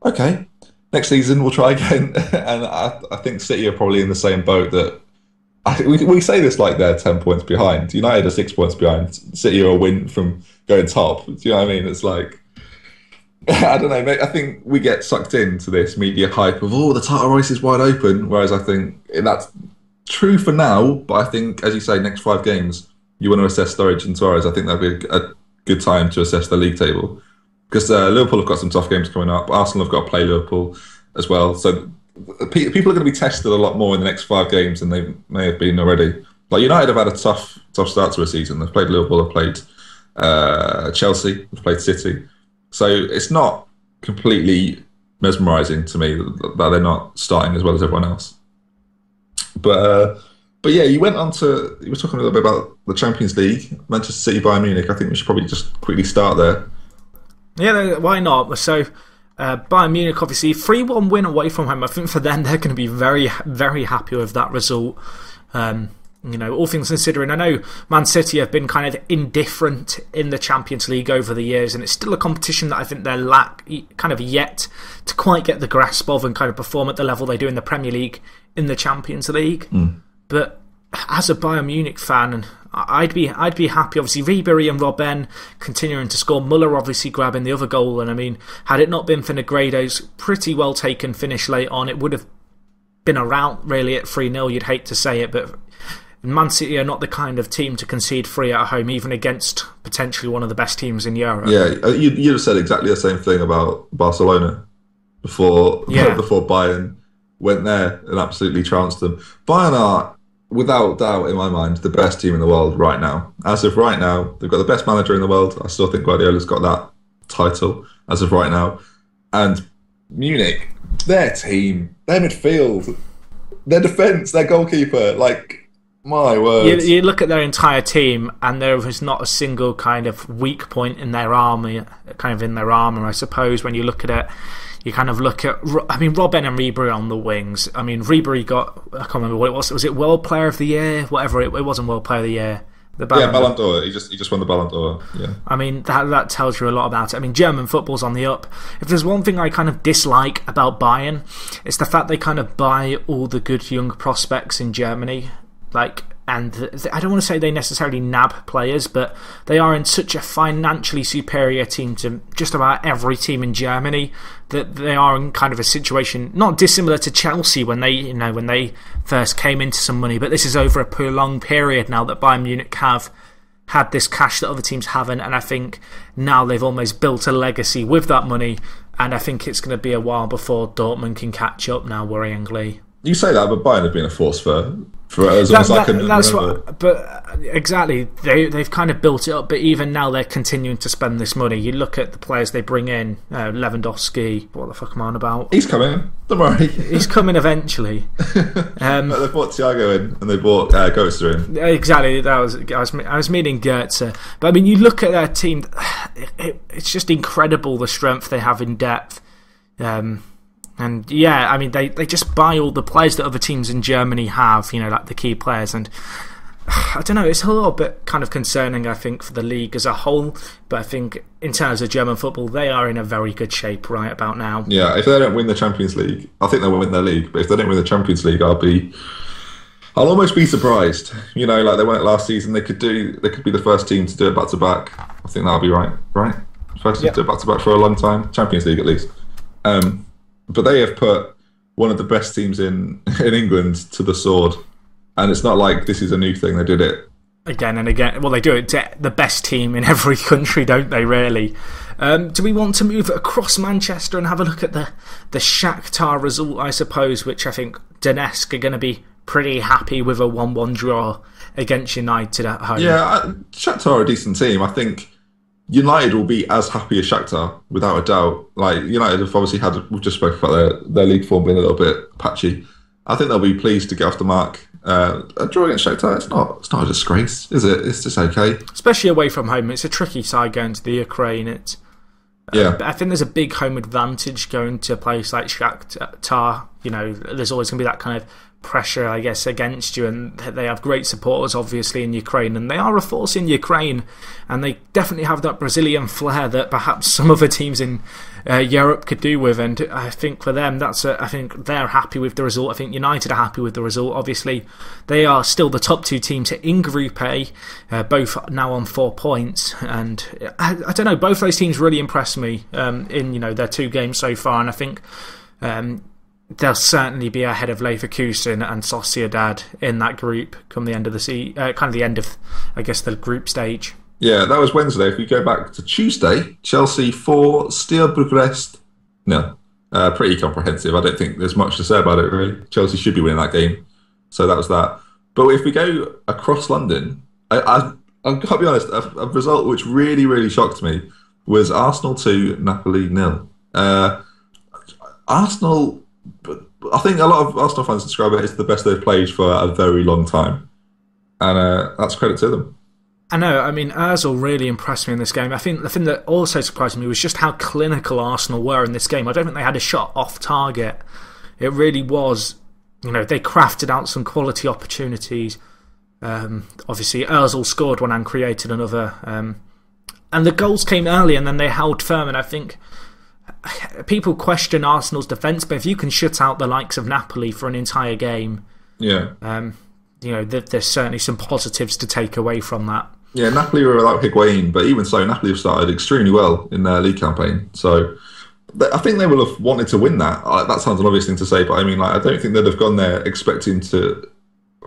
Okay, next season we'll try again. And I think City are probably in the same boat that, we say this like they're 10 points behind. United are 6 points behind. City are a win from going top. Do you know what I mean? It's like, I don't know, mate. I think we get sucked into this media hype of, the title race is wide open. Whereas I think that's true for now. But I think, as you say, next 5 games, you want to assess Sturridge and Suarez. I think that'd be a good time to assess the league table. Because Liverpool have got some tough games coming up. Arsenal have got to play Liverpool as well. So people are going to be tested a lot more in the next 5 games than they may have been already. Like United have had a tough start to a season. They've played Liverpool, they've played Chelsea, they've played City. So it's not completely mesmerising to me that they're not starting as well as everyone else. But yeah, you were talking a little bit about the Champions League, Manchester City, Bayern Munich. I think we should probably just quickly start there. Yeah, why not? So Bayern Munich, obviously, 3-1 win away from home. I think for them, they're going to be very, very happy with that result. All things considering, I know Man City have been kind of indifferent in the Champions League over the years, and it's still a competition that I think they're kind of yet to quite get the grasp of and kind of perform at the level they do in the Premier League in the Champions League. But as a Bayern Munich fan, I'd be happy. Obviously, Ribery and Robben continuing to score. Muller obviously grabbing the other goal, and I mean, had it not been for Negredo's pretty well taken finish late on, it would have been a rout really at 3-0. You'd hate to say it, but Man City are not the kind of team to concede 3 at home, even against potentially one of the best teams in Europe. Yeah, you'd have said exactly the same thing about Barcelona before Bayern went there and absolutely trounced them. Bayern are, without doubt in my mind, the best team in the world right now. As of right now, they've got the best manager in the world. I still think Guardiola's got that title as of right now. And Munich, their team, their midfield, their defence, their goalkeeper, my word. You look at their entire team, and there is not a single kind of weak point in their armour, I suppose. When you look at it, you kind of look at, Robben and Ribery on the wings. I mean, Ribery got, I can't remember what it was it World Player of the Year? Whatever, it wasn't World Player of the Year. Ballon d'Or. He just won the Ballon d'Or. Yeah. I mean, that tells you a lot about it. I mean, German football's on the up. If there's one thing I kind of dislike about Bayern, it's the fact they kind of buy all the good young prospects in Germany. and I don't want to say they necessarily nab players, but they are in such a financially superior team to just about every team in Germany that they are in kind of a situation not dissimilar to Chelsea when they first came into some money, but this is over a prolonged period now that Bayern Munich have had this cash that other teams haven't, and I think now they've almost built a legacy with that money, and I think it's going to be a while before Dortmund can catch up now, worryingly. You say that, but Bayern have been a force for as long as I can remember. But exactly, they've kind of built it up, but even now they're continuing to spend this money. You look at the players they bring in, Lewandowski, what the fuck am I on about? He's coming, don't worry. He's coming eventually. They bought Thiago in, and they bought Götze in. Exactly, I was meaning Götze. But I mean, you look at their team, it's just incredible the strength they have in depth. And yeah, I mean, they just buy all the players that other teams in Germany have, like the key players. And I don't know, it's a little bit kind of concerning, I think, for the league as a whole. But I think in terms of German football, they are in a very good shape right about now. Yeah, if they don't win the Champions League, I think they'll win their league. But if they don't win the Champions League, I'll almost be surprised. Like they won it last season, they could be the first team to do it back to back. I think that'll be right? First team to do it back to back for a long time, Champions League at least. But they have put one of the best teams in England to the sword. And it's not like this is a new thing. They did it again and again. Well, they do it to the best team in every country, don't they, really? Do we want to move across Manchester and have a look at the Shakhtar result, I suppose, which I think Donetsk are going to be pretty happy with a 1-1 draw against United at home? Yeah, Shakhtar are a decent team. I think United will be as happy as Shakhtar, without a doubt. Like, United have obviously we've just spoken about their league form being a little bit patchy. I think they'll be pleased to get off the mark. A draw against Shakhtar, it's not a disgrace, is it? It's just okay. Especially away from home. It's a tricky side going to the Ukraine. I think there's a big home advantage going to a place like Shakhtar. There's always going to be that kind of pressure, I guess, against you, and they have great supporters obviously in Ukraine, and they are a force in Ukraine, and they definitely have that Brazilian flair that perhaps some other teams in Europe could do with, and I think for them I think they're happy with the result. I think United are happy with the result. Obviously they are still the top two teams in Group A, both now on 4 points, and I don't know, both those teams really impressed me in their 2 games so far, and I think they'll certainly be ahead of Leverkusen and Sociedad in that group come the end of the end of, I guess, the group stage. Yeah, that was Wednesday. If we go back to Tuesday, Chelsea 4, Steaua Bucharest 0. Pretty comprehensive. I don't think there's much to say about it, really. Chelsea should be winning that game. So that was that. But if we go across London, I've got to be honest, a result which really, really shocked me was Arsenal 2, Napoli 0. Arsenal... But I think a lot of Arsenal fans describe it as the best they've played for a very long time. And that's credit to them. I know, I mean, Ozil really impressed me in this game. I think the thing that also surprised me was just how clinical Arsenal were in this game. I don't think they had a shot off target. It really was, they crafted out some quality opportunities. Obviously, Ozil scored one and created another. And the goals came early and then they held firm, and I think people question Arsenal's defence, but if you can shut out the likes of Napoli for an entire game, there's certainly some positives to take away from that. Yeah, Napoli were without Higuain, but even so, Napoli have started extremely well in their league campaign. So I think they will have wanted to win that. That sounds an obvious thing to say, but I mean, I don't think they'd have gone there expecting to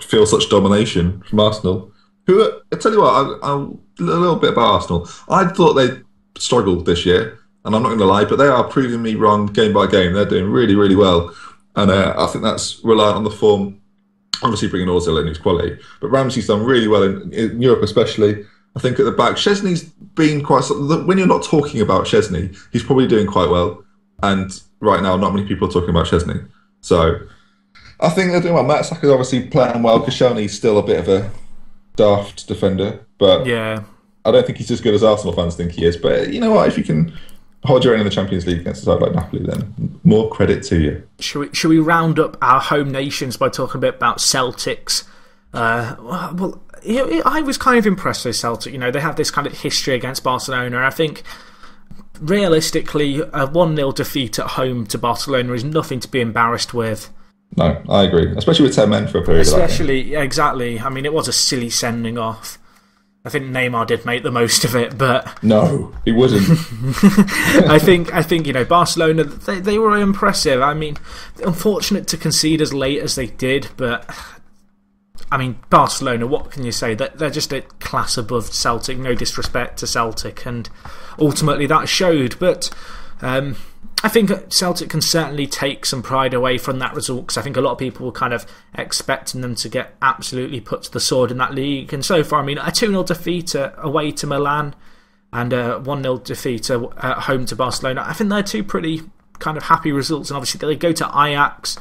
feel such domination from Arsenal. Who, I tell you what, a little bit about Arsenal. I thought they struggled this year, and I'm not going to lie, but they are proving me wrong game by game. They're doing really, really well, and I think that's reliant on the form. Obviously, bringing Ozil in, who's quality, but Ramsey's done really well in Europe, especially. I think at the back, Szczesny's been quite. When you're not talking about Szczesny, he's probably doing quite well. And right now, not many people are talking about Szczesny. So I think they're doing well. Matt Saka's obviously playing well. Koscielny's still a bit of a daft defender, but yeah, I don't think he's as good as Arsenal fans think he is. But you know what? If you can hold your own in the Champions League against a side like Napoli, then more credit to you. Should we round up our home nations by talking a bit about Celtics? Well, I was kind of impressed with Celtic. They have this kind of history against Barcelona. I think realistically, a 1-0 defeat at home to Barcelona is nothing to be embarrassed with. No, I agree. Especially with 10 men for a period of that game. Yeah, exactly. I mean, it was a silly sending off. I think Neymar did make the most of it, but no, he wouldn't. I think Barcelona, they were impressive. I mean, unfortunate to concede as late as they did, but I mean, Barcelona, what can you say? They're just a class above Celtic. No disrespect to Celtic, and ultimately that showed. But I think Celtic can certainly take some pride away from that result, because I think a lot of people were kind of expecting them to get absolutely put to the sword in that league. And so far, I mean, a 2-0 defeat away to Milan and a 1-0 defeat at home to Barcelona, I think they're two pretty kind of happy results. And obviously they go to Ajax,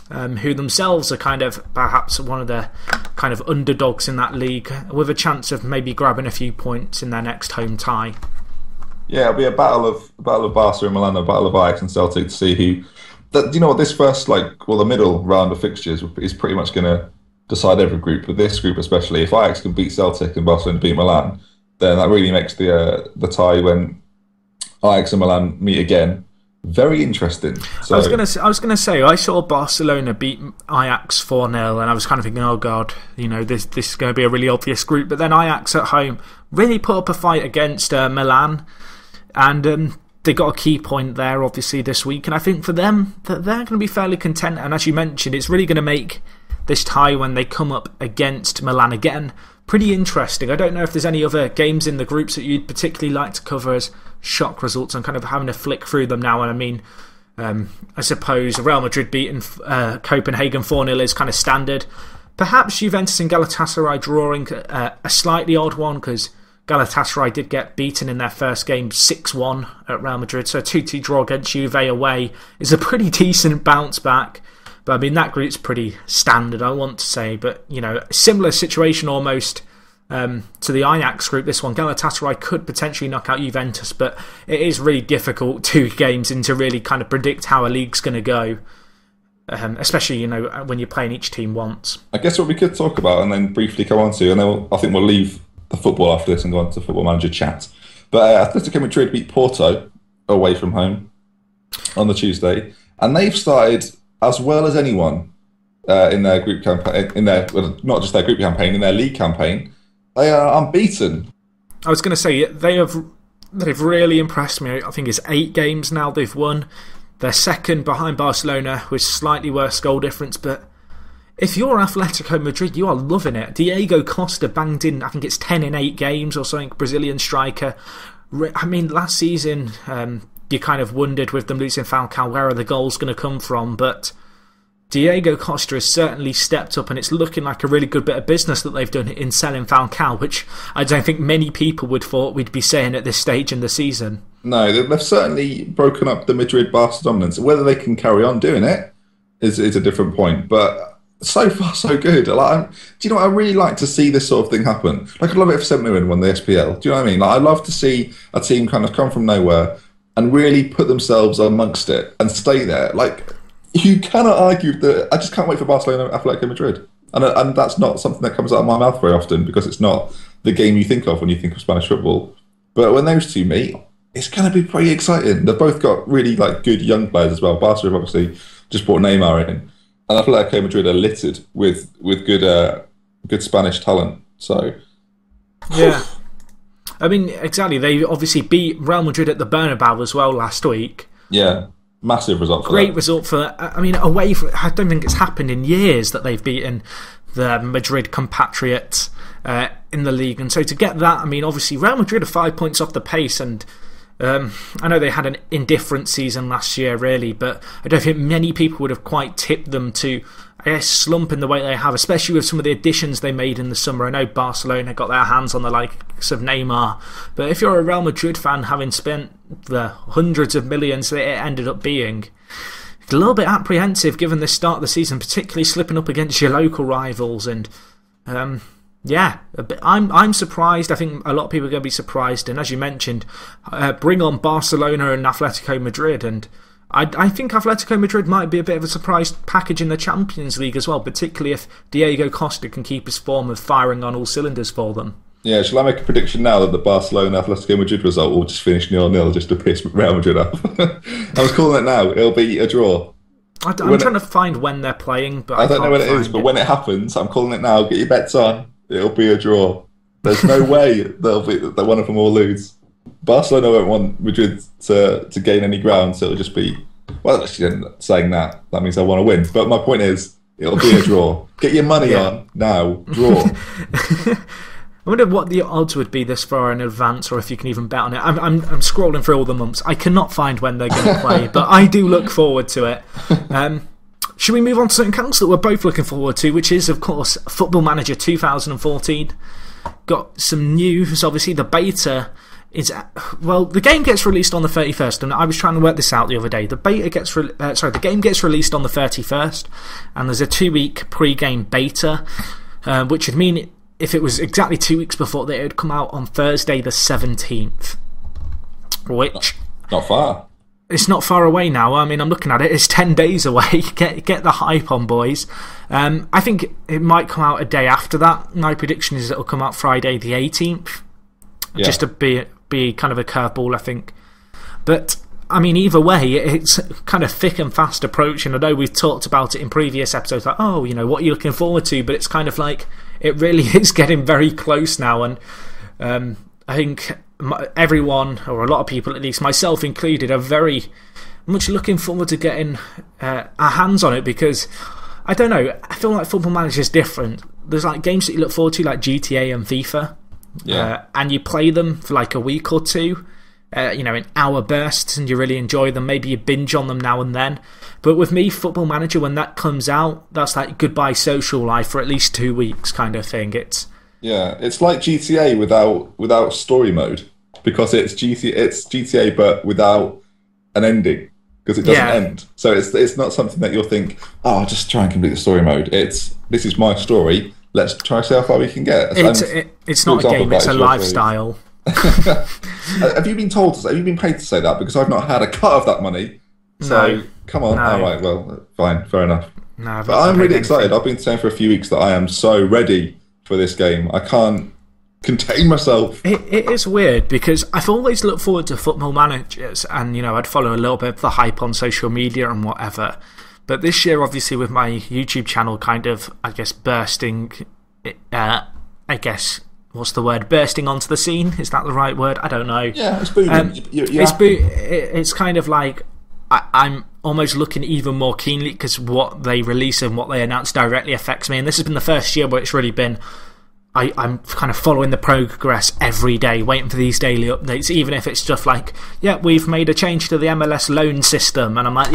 who themselves are kind of perhaps one of the kind of underdogs in that league, with a chance of maybe grabbing a few points in their next home tie. Yeah, it'll be a battle of Barca and Milan, a battle of Ajax and Celtic to see who. Do you know what, this first the middle round of fixtures is pretty much going to decide every group. But this group especially, if Ajax can beat Celtic and Barcelona beat Milan, then that really makes the tie when Ajax and Milan meet again very interesting. So, I was gonna say I saw Barcelona beat Ajax 4-0, and I was kind of thinking, oh god, this is going to be a really obvious group. But then Ajax at home really put up a fight against Milan. And they got a key point there, obviously, this week. And I think for them, that they're going to be fairly content. And as you mentioned, it's really going to make this tie when they come up against Milan again pretty interesting. I don't know if there's any other games in the groups that you'd particularly like to cover as shock results. I'm kind of having a flick through them now. And I mean, I suppose Real Madrid beating Copenhagen 4-0 is kind of standard. Perhaps Juventus and Galatasaray drawing a slightly odd one, because Galatasaray did get beaten in their first game 6-1 at Real Madrid, so a 2-2 draw against Juve away is a pretty decent bounce back. But I mean, that group's pretty standard, I want to say. But, similar situation almost to the Ajax group, this one. Galatasaray could potentially knock out Juventus, but it is really difficult 2 games in to really kind of predict how a league's going to go. Especially, when you're playing each team once. I guess what we could talk about and then briefly come on to, and then I think we'll leave the football after this and go on to Football Manager chat. But Atletico Madrid beat Porto away from home on the Tuesday, and they've started as well as anyone in their group campaign, not just their group campaign, in their league campaign. They are unbeaten. I was going to say they've really impressed me. I think it's 8 games now they've won. They're second behind Barcelona with slightly worse goal difference, but if you're Atletico Madrid, you are loving it. Diego Costa banged in, I think it's 10 in 8 games or something, Brazilian striker. I mean, last season, you kind of wondered with them losing Falcao, where are the goals going to come from? But Diego Costa has certainly stepped up, and it's looking like a really good bit of business that they've done in selling Falcao, which I don't think many people would thought we'd be saying at this stage in the season. No, they've certainly broken up the Madrid-Barca dominance. Whether they can carry on doing it is a different point, but so far, so good. Do you know what? I really like to see this sort of thing happen. I'd love it if St Mirren won the SPL. Do you know what I mean? I'd love to see a team kind of come from nowhere and really put themselves amongst it and stay there. You cannot argue that. I just can't wait for Barcelona and Atletico Madrid. And that's not something that comes out of my mouth very often, because it's not the game you think of when you think of Spanish football. But when those two meet, it's going to be pretty exciting. They've both got really good young players as well. Barca have obviously just brought Neymar in. And Atletico Madrid are littered with good Spanish talent. So, yeah, I mean, exactly. They obviously beat Real Madrid at the Bernabeu as well last week. Yeah, massive result. Great result for that. I mean, away from, I don't think it's happened in years that they've beaten the Madrid compatriots in the league. And so to get that, I mean, obviously Real Madrid are 5 points off the pace, and I know they had an indifferent season last year, really, but I don't think many people would have quite tipped them to, I guess, slump in the way they have, especially with some of the additions they made in the summer. I know Barcelona got their hands on the likes of Neymar, but if you're a Real Madrid fan, having spent the hundreds of millions that it ended up being, it's a little bit apprehensive given the start of the season, particularly slipping up against your local rivals. And yeah, I'm surprised. I think a lot of people are going to be surprised. And as you mentioned, bring on Barcelona and Atletico Madrid. And I think Atletico Madrid might be a bit of a surprise package in the Champions League as well, particularly if Diego Costa can keep his form of firing on all cylinders for them. Yeah, shall I make a prediction now that the Barcelona-Atletico Madrid result will just finish 0-0 just to piss Real Madrid up? I was calling it now. It'll be a draw. I'm trying to find when they're playing, but I don't know when it is. But when it happens, I'm calling it now. Get your bets on. It'll be a draw. There's no way that one of them will lose. Barcelona won't want Madrid to gain any ground, so it'll just be. Well, actually, saying that means I want to win. But my point is, it'll be a draw. Get your money on now. Draw. I wonder what the odds would be this far in advance, or if you can even bet on it. I'm scrolling through all the months. I cannot find when they're going to play, but I do look forward to it. Should we move on to something else that we're both looking forward to, which is, of course, Football Manager 2014. Got some news, obviously. The beta is... Well, the game gets released on the 31st, and I was trying to work this out the other day. The game gets released on the 31st, and there's a 2-week pre-game beta, which would mean... If it was exactly 2 weeks before that, it would come out on Thursday the 17th. Which... Not far. It's not far away now. I mean, I'm looking at it. It's 10 days away. Get the hype on, boys. I think it might come out a day after that. My prediction is it'll come out Friday the 18th. Yeah. Just to be kind of a curveball, I think. But... I mean, either way, it's kind of thick and fast approach, and I know we've talked about it in previous episodes, like, oh, you know, what are you looking forward to? But it's kind of like, it really is getting very close now, and I think everyone, or a lot of people at least, myself included, are very much looking forward to getting our hands on it, because, I don't know, I feel like Football Manager is different. There's like games that you look forward to, like GTA and FIFA, and you play them for like a week or two, in hour bursts, and you really enjoy them. Maybe you binge on them now and then. But with me, Football Manager, when that comes out, that's like goodbye social life for at least 2 weeks kind of thing. It's like GTA without story mode, because it's GTA but without an ending, because it doesn't end. So it's not something that you'll think, oh, I'll just try and complete the story mode. This is my story. Let's try to see how far we can get. It's not a game, it's a lifestyle. Have you been paid to say that? Because I've not had a cut of that money. So come on. All right, well, fine, fair enough. But I'm really excited. I've been saying for a few weeks that I am so ready for this game. I can't contain myself. It is weird, because I've always looked forward to Football Managers, and I'd follow a little bit of the hype on social media and whatever. But this year, obviously, with my YouTube channel kind of, I guess, bursting, what's the word? Bursting onto the scene? Is that the right word? I don't know. Yeah, it's booming. It's kind of like I'm almost looking even more keenly, because what they release and what they announce directly affects me. And this has been the first year where it's really been... I'm kind of following the progress every day, waiting for these daily updates, even if it's stuff like, we've made a change to the MLS loan system. And I'm like,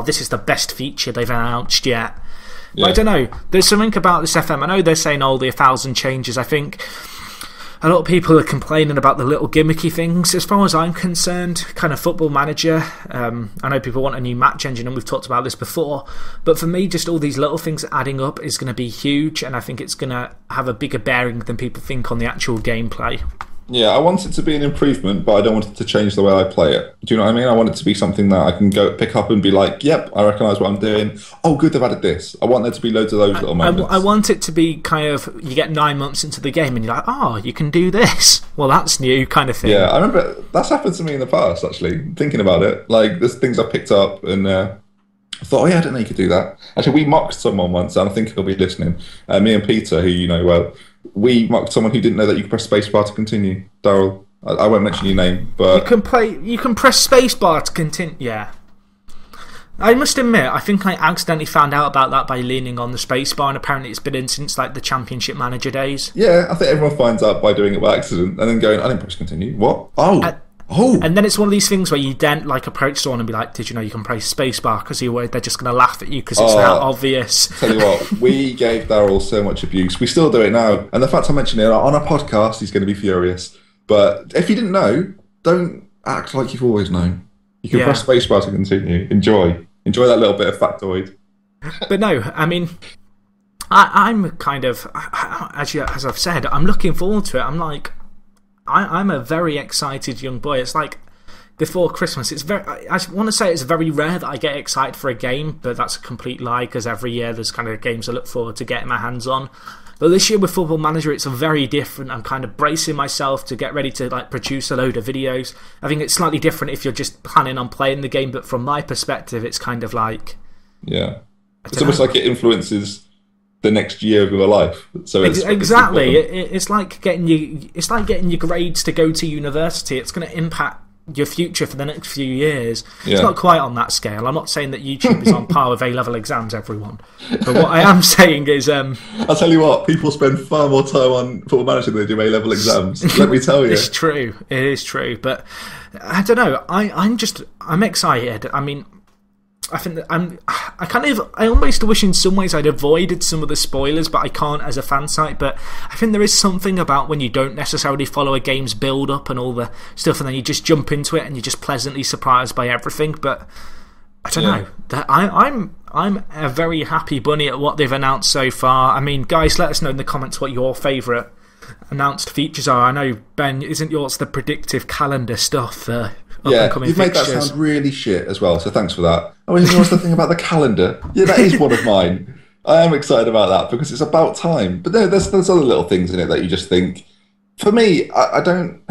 this is the best feature they've announced yet. But I don't know. There's something about this FM. I know they're saying the 1,000 changes. I think... A lot of people are complaining about the little gimmicky things. As far as I'm concerned, kind of Football Manager, I know people want a new match engine, and we've talked about this before, but for me, just all these little things adding up is going to be huge, and I think it's going to have a bigger bearing than people think on the actual gameplay. Yeah, I want it to be an improvement, but I don't want it to change the way I play it. Do you know what I mean? I want it to be something that I can go pick up and be like, yep, I recognise what I'm doing. Oh, good, they've added this. I want there to be loads of those little moments. I want it to be kind of, you get 9 months into the game and you're like, oh, you can do this. Well, that's new kind of thing. Yeah, I remember that's happened to me in the past, actually, thinking about it. Like, there's things I picked up and I thought, oh yeah, I didn't know you could do that. Actually, we mocked someone once, and I think he'll be listening. Me and Peter, who you know well, we mocked someone who didn't know that you could press spacebar to continue. Daryl. I won't mention your name, but you can press spacebar to continue. Yeah, I must admit, I think I accidentally found out about that by leaning on the spacebar, and apparently it's been in since like the Championship Manager days. Yeah, I think everyone finds out by doing it by accident and then going, I didn't press continue. What? Oh. And then it's one of these things where you then like approach someone and be like, "Did you know you can press spacebar?" Because you're worried they're just going to laugh at you because it's that obvious. Tell you what, we gave Daryl so much abuse. We still do it now, and the fact I mentioned it on a podcast, he's going to be furious. But if you didn't know, don't act like you've always known. You can press spacebar to continue. Enjoy that little bit of factoid. But no, I mean, I'm kind of, as I've said, I'm looking forward to it. I'm like, I'm a very excited young boy. It's like before Christmas. I want to say it's very rare that I get excited for a game, but that's a complete lie, because every year there's kind of games I look forward to getting my hands on. But this year with Football Manager, it's very different. I'm kind of bracing myself to get ready to like produce a load of videos. I think it's slightly different if you're just planning on playing the game, but from my perspective, it's kind of like Yeah. It's almost like it influences the next year of your life. So exactly, it's like getting your grades to go to university. It's going to impact your future for the next few years. It's not quite on that scale. I'm not saying that YouTube is on par with A-level exams, everyone. But what I am saying is... I'll tell you what, people spend far more time on Football Manager than they do A-level exams. Let me tell you. It's true. It is true. But I don't know. I'm excited. I mean... I think that I almost wish in some ways I'd avoided some of the spoilers, but I can't as a fan site. But I think there is something about when you don't necessarily follow a game's build up and all the stuff, and then you just jump into it and you're just pleasantly surprised by everything. But I don't know. I'm a very happy bunny at what they've announced so far. I mean, guys, let us know in the comments what your favourite announced features are. I know, Ben, isn't yours the predictive calendar stuff? You've made that sound really shit as well, so thanks for that. Oh, and what's the thing about the calendar? Yeah, that is one of mine. I am excited about that because it's about time. But there's other little things in it that you just think... For me, I don't...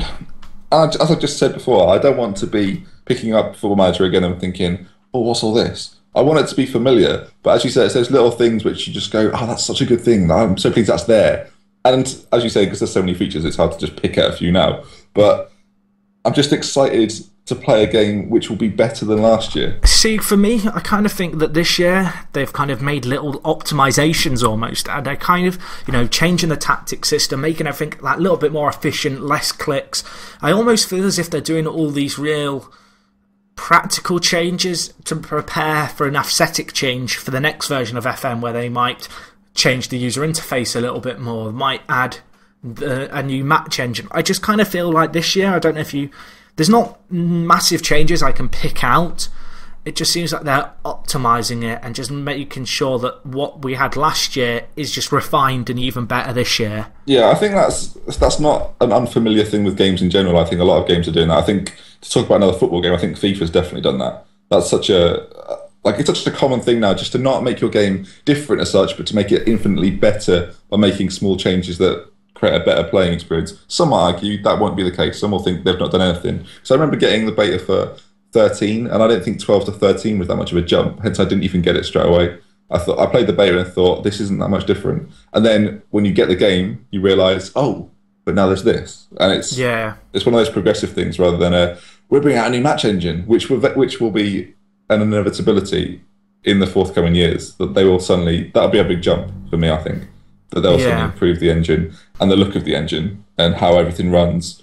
As I just said before, I don't want to be picking up Football Manager again and thinking, oh, what's all this? I want it to be familiar. But as you said, it's those little things which you just go, oh, that's such a good thing. I'm so pleased that's there. And as you say, because there's so many features, it's hard to just pick out a few now. But I'm just excited to play a game which will be better than last year. See, for me, I kind of think that this year they've kind of made little optimizations almost, and they're kind of, changing the tactic system, making everything like a little bit more efficient, less clicks. I almost feel as if they're doing all these real practical changes to prepare for an aesthetic change for the next version of FM, where they might change the user interface a little bit more, might add a new match engine. I just kind of feel like this year, I don't know if there's not massive changes I can pick out. It just seems like they're optimising it and just making sure that what we had last year is just refined and even better this year. Yeah, I think that's not an unfamiliar thing with games in general. I think a lot of games are doing that. I think, to talk about another football game, I think FIFA's definitely done that. That's such it's such a common thing now, just to not make your game different as such, but to make it infinitely better by making small changes that create a better playing experience. Some might argue that won't be the case. Some will think they've not done anything. So I remember getting the beta for 13, and I didn't think 12 to 13 was that much of a jump. Hence, I didn't even get it straight away. I played the beta and thought, this isn't that much different. And then when you get the game, you realise, oh, but now there's this. And it's one of those progressive things rather than we're bringing out a new match engine, which will be an inevitability in the forthcoming years. That that'll be a big jump for me, I think. That they'll suddenly improve the engine and the look of the engine and how everything runs.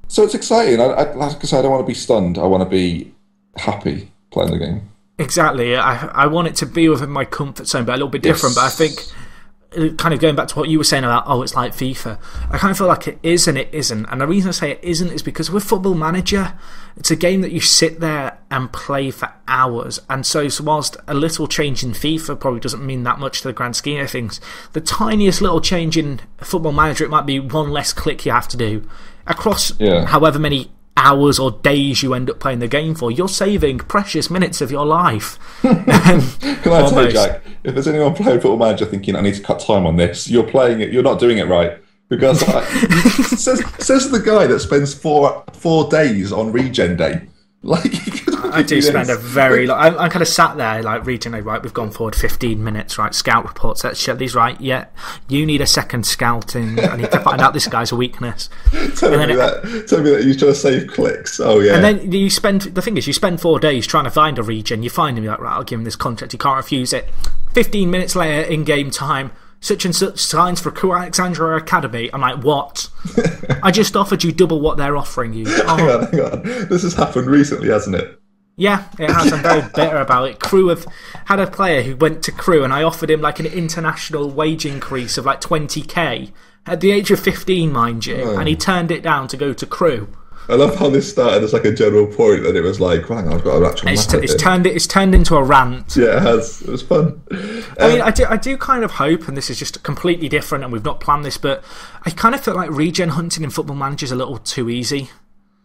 So it's exciting. Like I said, I don't want to be stunned. I want to be happy playing the game. Exactly. I want it to be within my comfort zone, but a little bit different. But I think, kind of going back to what you were saying about, it's like FIFA, I kind of feel like it is and it isn't. And the reason I say it isn't is because with Football Manager, it's a game that you sit there and play for hours. And so whilst a little change in FIFA probably doesn't mean that much to the grand scheme of things, the tiniest little change in Football Manager, it might be one less click you have to do. Across however many hours or days you end up playing the game for, you're saving precious minutes of your life. Can I tell you, Jack, if there's anyone playing Football Manager thinking, I need to cut time on this, you're playing it, you're not doing it right. Because says the guy that spends four days on regen day. I do spend a very long... I'm kind of sat there, reading, right, we've gone forward 15 minutes, right, scout reports, let's shut these, right, you need a second scouting, I need to find out this guy's weakness. Tell me that you're trying to save clicks, And then the thing is, you spend 4 days trying to find a regen, you find him, you're like, right, I'll give him this contract, you can't refuse it. 15 minutes later, in-game time, such and such signs for Crew Alexandra Academy. I'm like, what? I just offered you double what they're offering you. Hang on. This has happened recently, hasn't it? Yeah, it has. I'm very bitter about it. Crew have had a player who went to Crew and I offered him an international wage increase of 20k at the age of 15, mind you, and he turned it down to go to Crew. I love how this started as a general point, and it was hang on, I've got an actual it's turned into a rant. Yeah, it has. It was fun. I mean, I do kind of hope, and this is just completely different, and we've not planned this, but I kind of feel like regen hunting in Football Manager is a little too easy.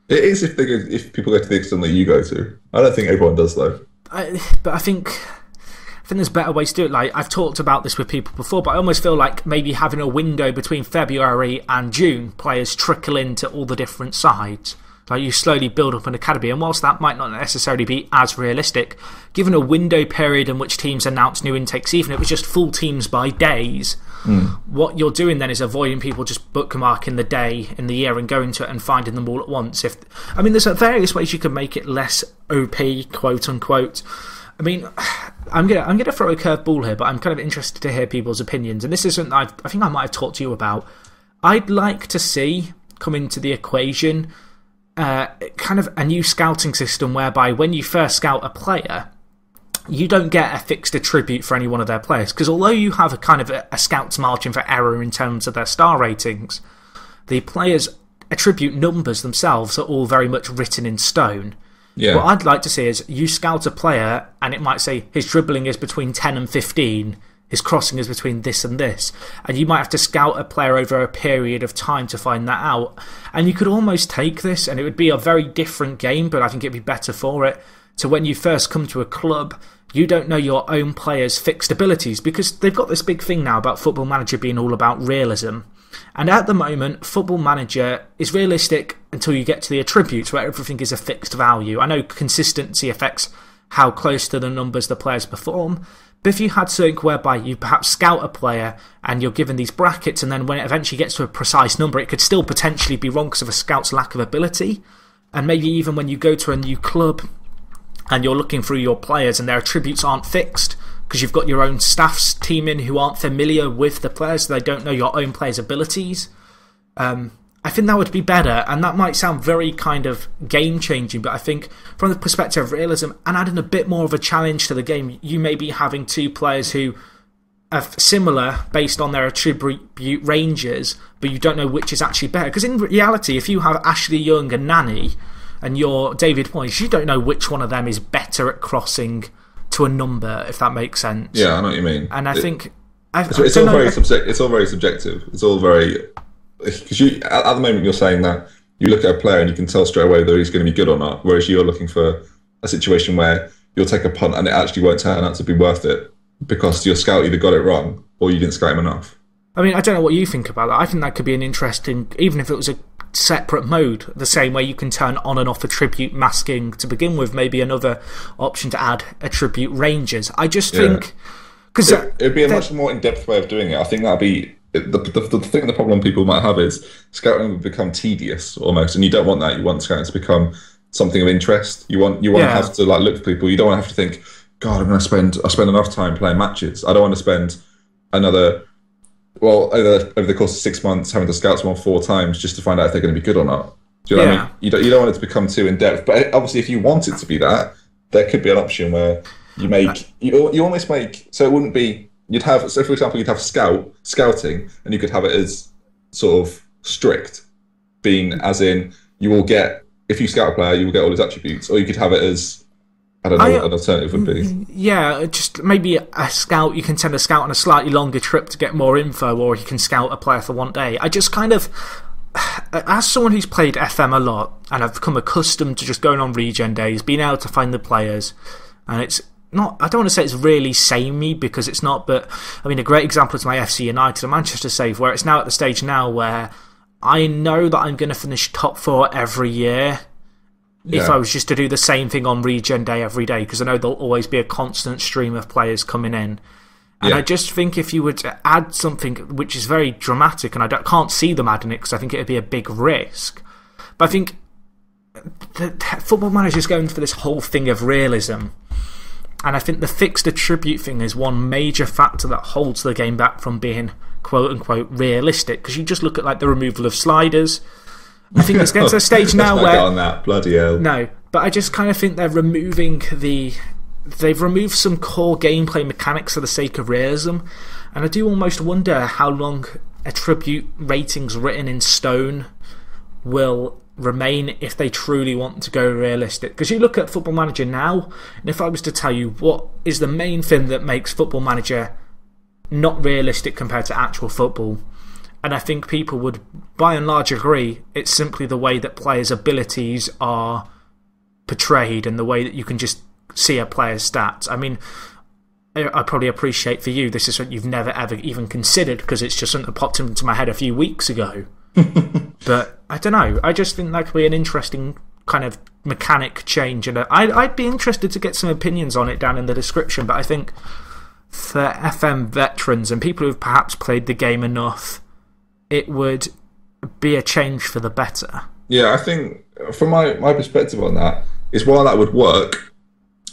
It is if people go to the extent that you go to. I don't think everyone does, though. But I think there's better ways to do it. I've talked about this with people before, but I almost feel like maybe having a window between February and June, players trickle into all the different sides. Like, you slowly build up an academy, and whilst that might not necessarily be as realistic, given a window period in which teams announce new intakes, even if it was just full teams by days, what you're doing then is avoiding people just bookmarking the day in the year and going to it and finding them all at once. There's various ways you can make it less OP, quote unquote. I mean, I'm gonna throw a curveball here, but I'm kind of interested to hear people's opinions. And this isn't I think I might have talked to you about. I'd like to see come into the equation kind of a new scouting system whereby when you first scout a player, you don't get a fixed attribute for any one of their players. Because although you have a kind of a scout's margin for error in terms of their star ratings, the players' attribute numbers themselves are all very much written in stone. Yeah. What I'd like to see is you scout a player and it might say his dribbling is between 10 and 15, his crossing is between this and this, and you might have to scout a player over a period of time to find that out. And you could almost take this, and it would be a very different game, but I think it'd be better for it, to when you first come to a club, you don't know your own players' fixed abilities, because they've got this big thing now about Football Manager being all about realism. And at the moment, Football Manager is realistic until you get to the attributes where everything is a fixed value. I know consistency affects how close to the numbers the players perform, but if you had something whereby you perhaps scout a player and you're given these brackets, and then when it eventually gets to a precise number, it could still potentially be wrong because of a scout's lack of ability. And maybe even when you go to a new club and you're looking through your players and their attributes aren't fixed, because you've got your own staff's team in who aren't familiar with the players, so they don't know your own players' abilities. I think that would be better, and that might sound very kind of game-changing, but I think from the perspective of realism and adding a bit more of a challenge to the game, you may be having two players who are similar based on their attribute ranges, but you don't know which is actually better. Because in reality, if you have Ashley Young and Nani, and you're David Moyes, you don't know which one of them is better at crossing to a number, if that makes sense. Yeah, I know what you mean. And I think... It's all very subjective. It's all very... Because at the moment you're saying that you look at a player and you can tell straight away whether he's going to be good or not, whereas you're looking for a situation where you'll take a punt and it actually won't turn out to be worth it because your scout either got it wrong or you didn't scout him enough. I mean, I don't know what you think about that. I think that could be an interesting, even if it was a separate mode, the same way you can turn on and off attribute masking to begin with, maybe another option to add attribute ranges. I just think... Cause it'd be a much more in-depth way of doing it. I think that'd be... The problem people might have is scouting would become tedious almost, and you don't want that. You want scouting to become something of interest. You want to have to look for people. You don't want to have to think, God, I spend enough time playing matches. I don't want to spend over the course of 6 months having to scout someone 4 times just to find out if they're going to be good or not. Do you know what I mean? You don't want it to become too in depth. But obviously, if you want it to be that, there could be an option where you almost make so it wouldn't be. For example, you'd have scouting, and you could have it as sort of strict, being as in you will get, if you scout a player, you will get all his attributes, or you could have it as, I don't know what an alternative would be. Yeah, just maybe a scout, you can send a scout on a slightly longer trip to get more info, or you can scout a player for one day. I just kind of, as someone who's played FM a lot, and I've become accustomed to just going on regen days, being able to find the players, and it's not, I don't want to say it's really samey because it's not, but I mean, a great example is my FC United and Manchester save, where it's now at the stage now where I know that I'm going to finish top 4 every year if I was just to do the same thing on regen day every day, because I know there'll always be a constant stream of players coming in. And I just think if you were to add something which is very dramatic, and I can't see them adding it because I think it would be a big risk, but I think the Football Manager is going for this whole thing of realism. And I think the fixed attribute thing is one major factor that holds the game back from being quote-unquote realistic. Because you just look at the removal of sliders. I think it's getting to a stage now where... Get on that, bloody hell. No, but I just kind of think they're removing they've removed some core gameplay mechanics for the sake of realism. And I do almost wonder how long attribute ratings written in stone will remain if they truly want to go realistic. Because you look at Football Manager now, and if I was to tell you what is the main thing that makes Football Manager not realistic compared to actual football, and I think people would by and large agree, it's simply the way that players' abilities are portrayed and the way that you can just see a player's stats. I mean, I probably appreciate for you this is something you've never ever even considered because it's just something that popped into my head a few weeks ago. But I don't know. I just think that could be an interesting kind of mechanic change. And I'd be interested to get some opinions on it down in the description. But I think for FM veterans and people who've perhaps played the game enough, it would be a change for the better. Yeah, I think from my perspective on that is while that would work,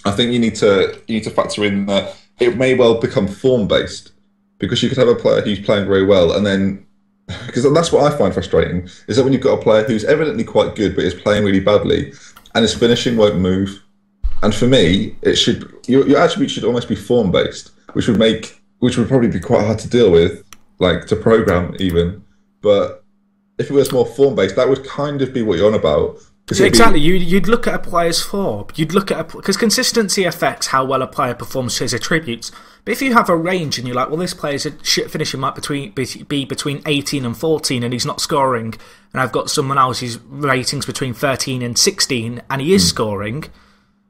I think you need to factor in that it may well become form based, because you could have a player who's playing very well and then, because that's what I find frustrating, is that when you've got a player who's evidently quite good but is playing really badly and his finishing won't move. And for me, it should your attribute should almost be form based, which would probably be quite hard to deal with, like to program even. But if it was more form based, that would kind of be what you're on about. Exactly, you'd look at a player's form. You'd look at because consistency affects how well a player performs to his attributes. But if you have a range and you're like, well, this player's finishing might be between 18 and 14, and he's not scoring, and I've got someone else whose ratings between 13 and 16, and he is scoring,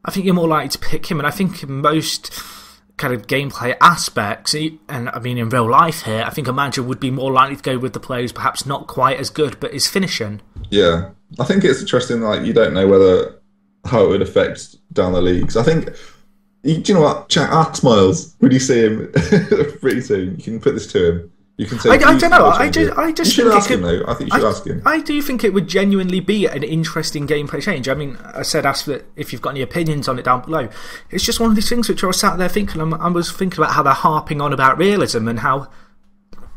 I think you're more likely to pick him. And I think most kind of gameplay aspects, and I mean in real life here, I think a manager would be more likely to go with the player who's perhaps not quite as good but is finishing. Yeah, I think it's interesting. Like, you don't know how it would affect down the leagues. I think, do you know what? Chat, ask Miles when you see him pretty soon. You can put this to him. You can say, I don't know. I just you should ask him though. I think you should ask him. I do think it would genuinely be an interesting gameplay change. I mean, I said ask if you've got any opinions on it down below. It's just one of these things which I was sat there thinking. I was thinking about how they're harping on about realism and how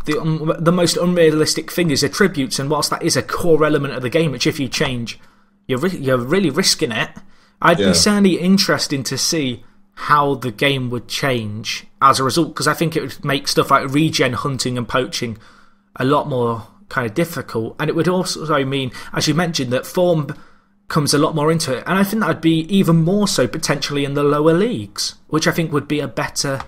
the most unrealistic thing is attributes. And whilst that is a core element of the game, which if you change, you're really risking it. I'd be certainly interested to see how the game would change as a result, because I think it would make stuff like regen hunting and poaching a lot more kind of difficult, and it would also mean, as you mentioned, that form comes a lot more into it, and I think that would be even more so potentially in the lower leagues, which I think would be a better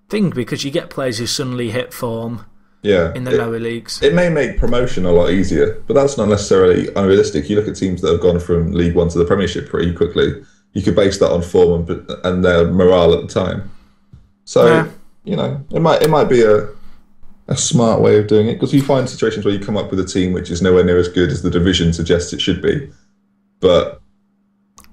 thing, because you get players who suddenly hit form in the lower leagues. It may make promotion a lot easier, but that's not necessarily unrealistic. You look at teams that have gone from League One to the Premiership pretty quickly. You could base that on form and their morale at the time. So, you know, it might be a smart way of doing it, because you find situations where you come up with a team which is nowhere near as good as the division suggests it should be. But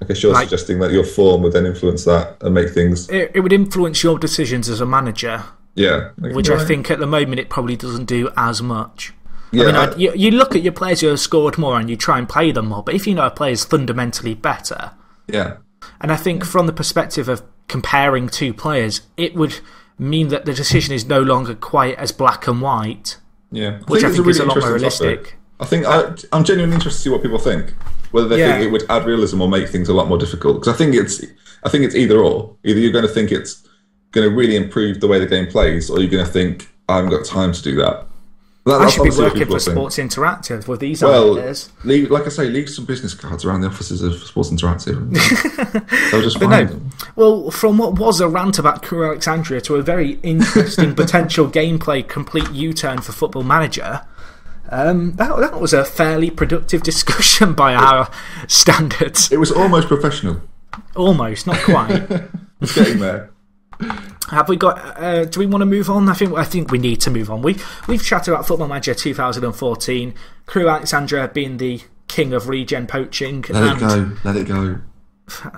I guess you're suggesting that your form would then influence that and make things... It would influence your decisions as a manager. Yeah. Which I think at the moment it probably doesn't do as much. Yeah, I mean, you look at your players who have scored more and you try and play them more, but if you know a player's fundamentally better... Yeah. And I think from the perspective of comparing two players, it would mean that the decision is no longer quite as black and white. Yeah, which I think is a lot more realistic. I think I'm genuinely interested to see what people think, whether they think it would add realism or make things a lot more difficult. Because I think it's either or. Either you're going to think it's going to really improve the way the game plays, or you're going to think I haven't got time to do that. I should be working for Sports Interactive with these ideas. Like I say, leave some business cards around the offices of Sports Interactive. They'll just find them. Well, from what was a rant about Crewe Alexandria to a very interesting potential gameplay complete U-turn for Football Manager, that was a fairly productive discussion by our standards. It was almost professional. Almost, not quite. It's getting there. Have we got? Do we want to move on? I think we need to move on. We've chatted about Football Manager 2014. Crewe Alexandria being the king of regen poaching. Let it go.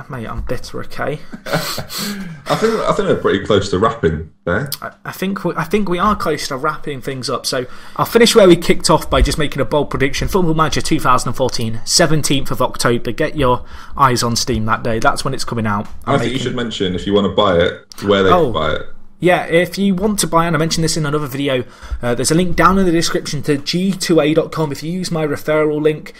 Mate, I'm bitter. Okay. I think we're pretty close to wrapping there. I think we are close to wrapping things up. So I'll finish where we kicked off by just making a bold prediction. Football Manager 2014, 17th of October. Get your eyes on Steam that day. That's when it's coming out. I think you should mention, if you want to buy it, where they can buy it. Yeah, if you want to buy, and I mentioned this in another video, there's a link down in the description to g2a.com. If you use my referral link,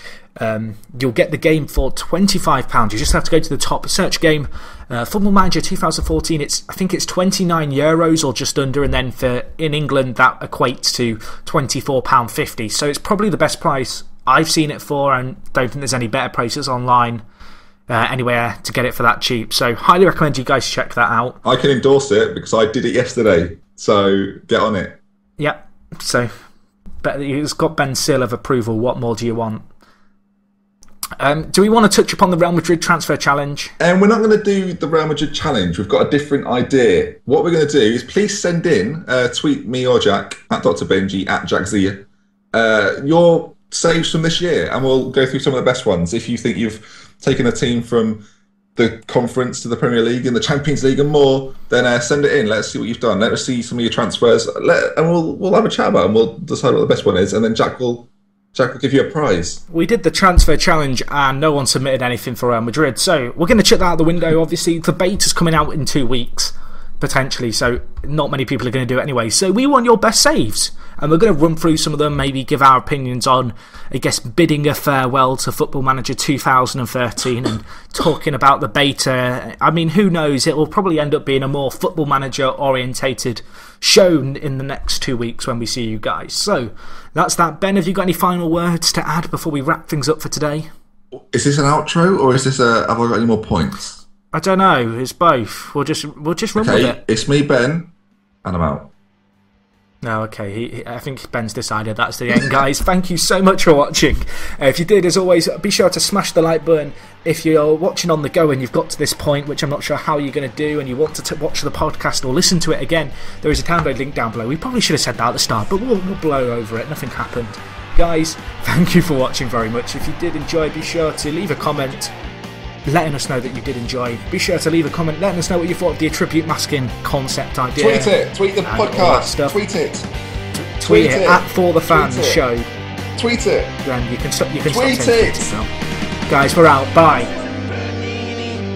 you'll get the game for £25. You just have to go to the top, search game, Football Manager 2014. I think it's €29 or just under, and then in England that equates to £24.50. So it's probably the best price I've seen it for, and don't think there's any better prices online anywhere to get it for that cheap. So highly recommend you guys check that out. I can endorse it because I did it yesterday, so get on it. Yep. So it's got Ben's seal of approval. What more do you want? Do we want to touch upon the Real Madrid transfer challenge? And we're not going to do the Real Madrid challenge. We've got a different idea. What we're going to do is please send in, tweet me or Jack, at Dr. Benji, at Jack Zia, your saves from this year, and we'll go through some of the best ones. If you think you've taken a team from the conference to the Premier League and the Champions League and more, then send it in. Let's see what you've done. Let us see some of your transfers, and we'll have a chat about it, and we'll decide what the best one is, and then Jack will give you a prize. We did the transfer challenge and no one submitted anything for Real Madrid, so we're going to chuck that out the window. Obviously, the beta's coming out in 2 weeks, potentially, so not many people are going to do it anyway. So we want your best saves, and we're going to run through some of them, maybe give our opinions on, I guess, bidding a farewell to Football Manager 2013 and talking about the beta. I mean, who knows, it will probably end up being a more Football Manager orientated show in the next 2 weeks when we see you guys. So that's that. Ben, have you got any final words to add before we wrap things up for today? Is this an outro, or is this have I got any more points? I don't know. It's both. We'll just run with it. It's me, Ben, and I'm out. No, okay. I think Ben's decided that's the end, guys. Thank you so much for watching. If you did, as always, be sure to smash the like button. If you're watching on the go and you've got to this point, which I'm not sure how you're going to do, and you want to watch the podcast or listen to it again, there is a download link down below. We probably should have said that at the start, but we'll blow over it. Nothing happened. Guys, thank you for watching very much. If you did enjoy, be sure to leave a comment letting us know that you did enjoy. Be sure to leave a comment letting us know what you thought of the attribute masking concept idea. Tweet it. Tweet the podcast. Tweet it. Tweet it at ForTheFans show. Tweet it. Then you can stop. You can tweet stop it. Now. Guys, we're out. Bye.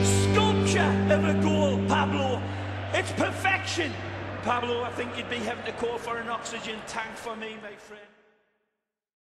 Sculpture of a goal, Pablo. It's perfection. Pablo, I think you'd be having to call for an oxygen tank for me, my friend.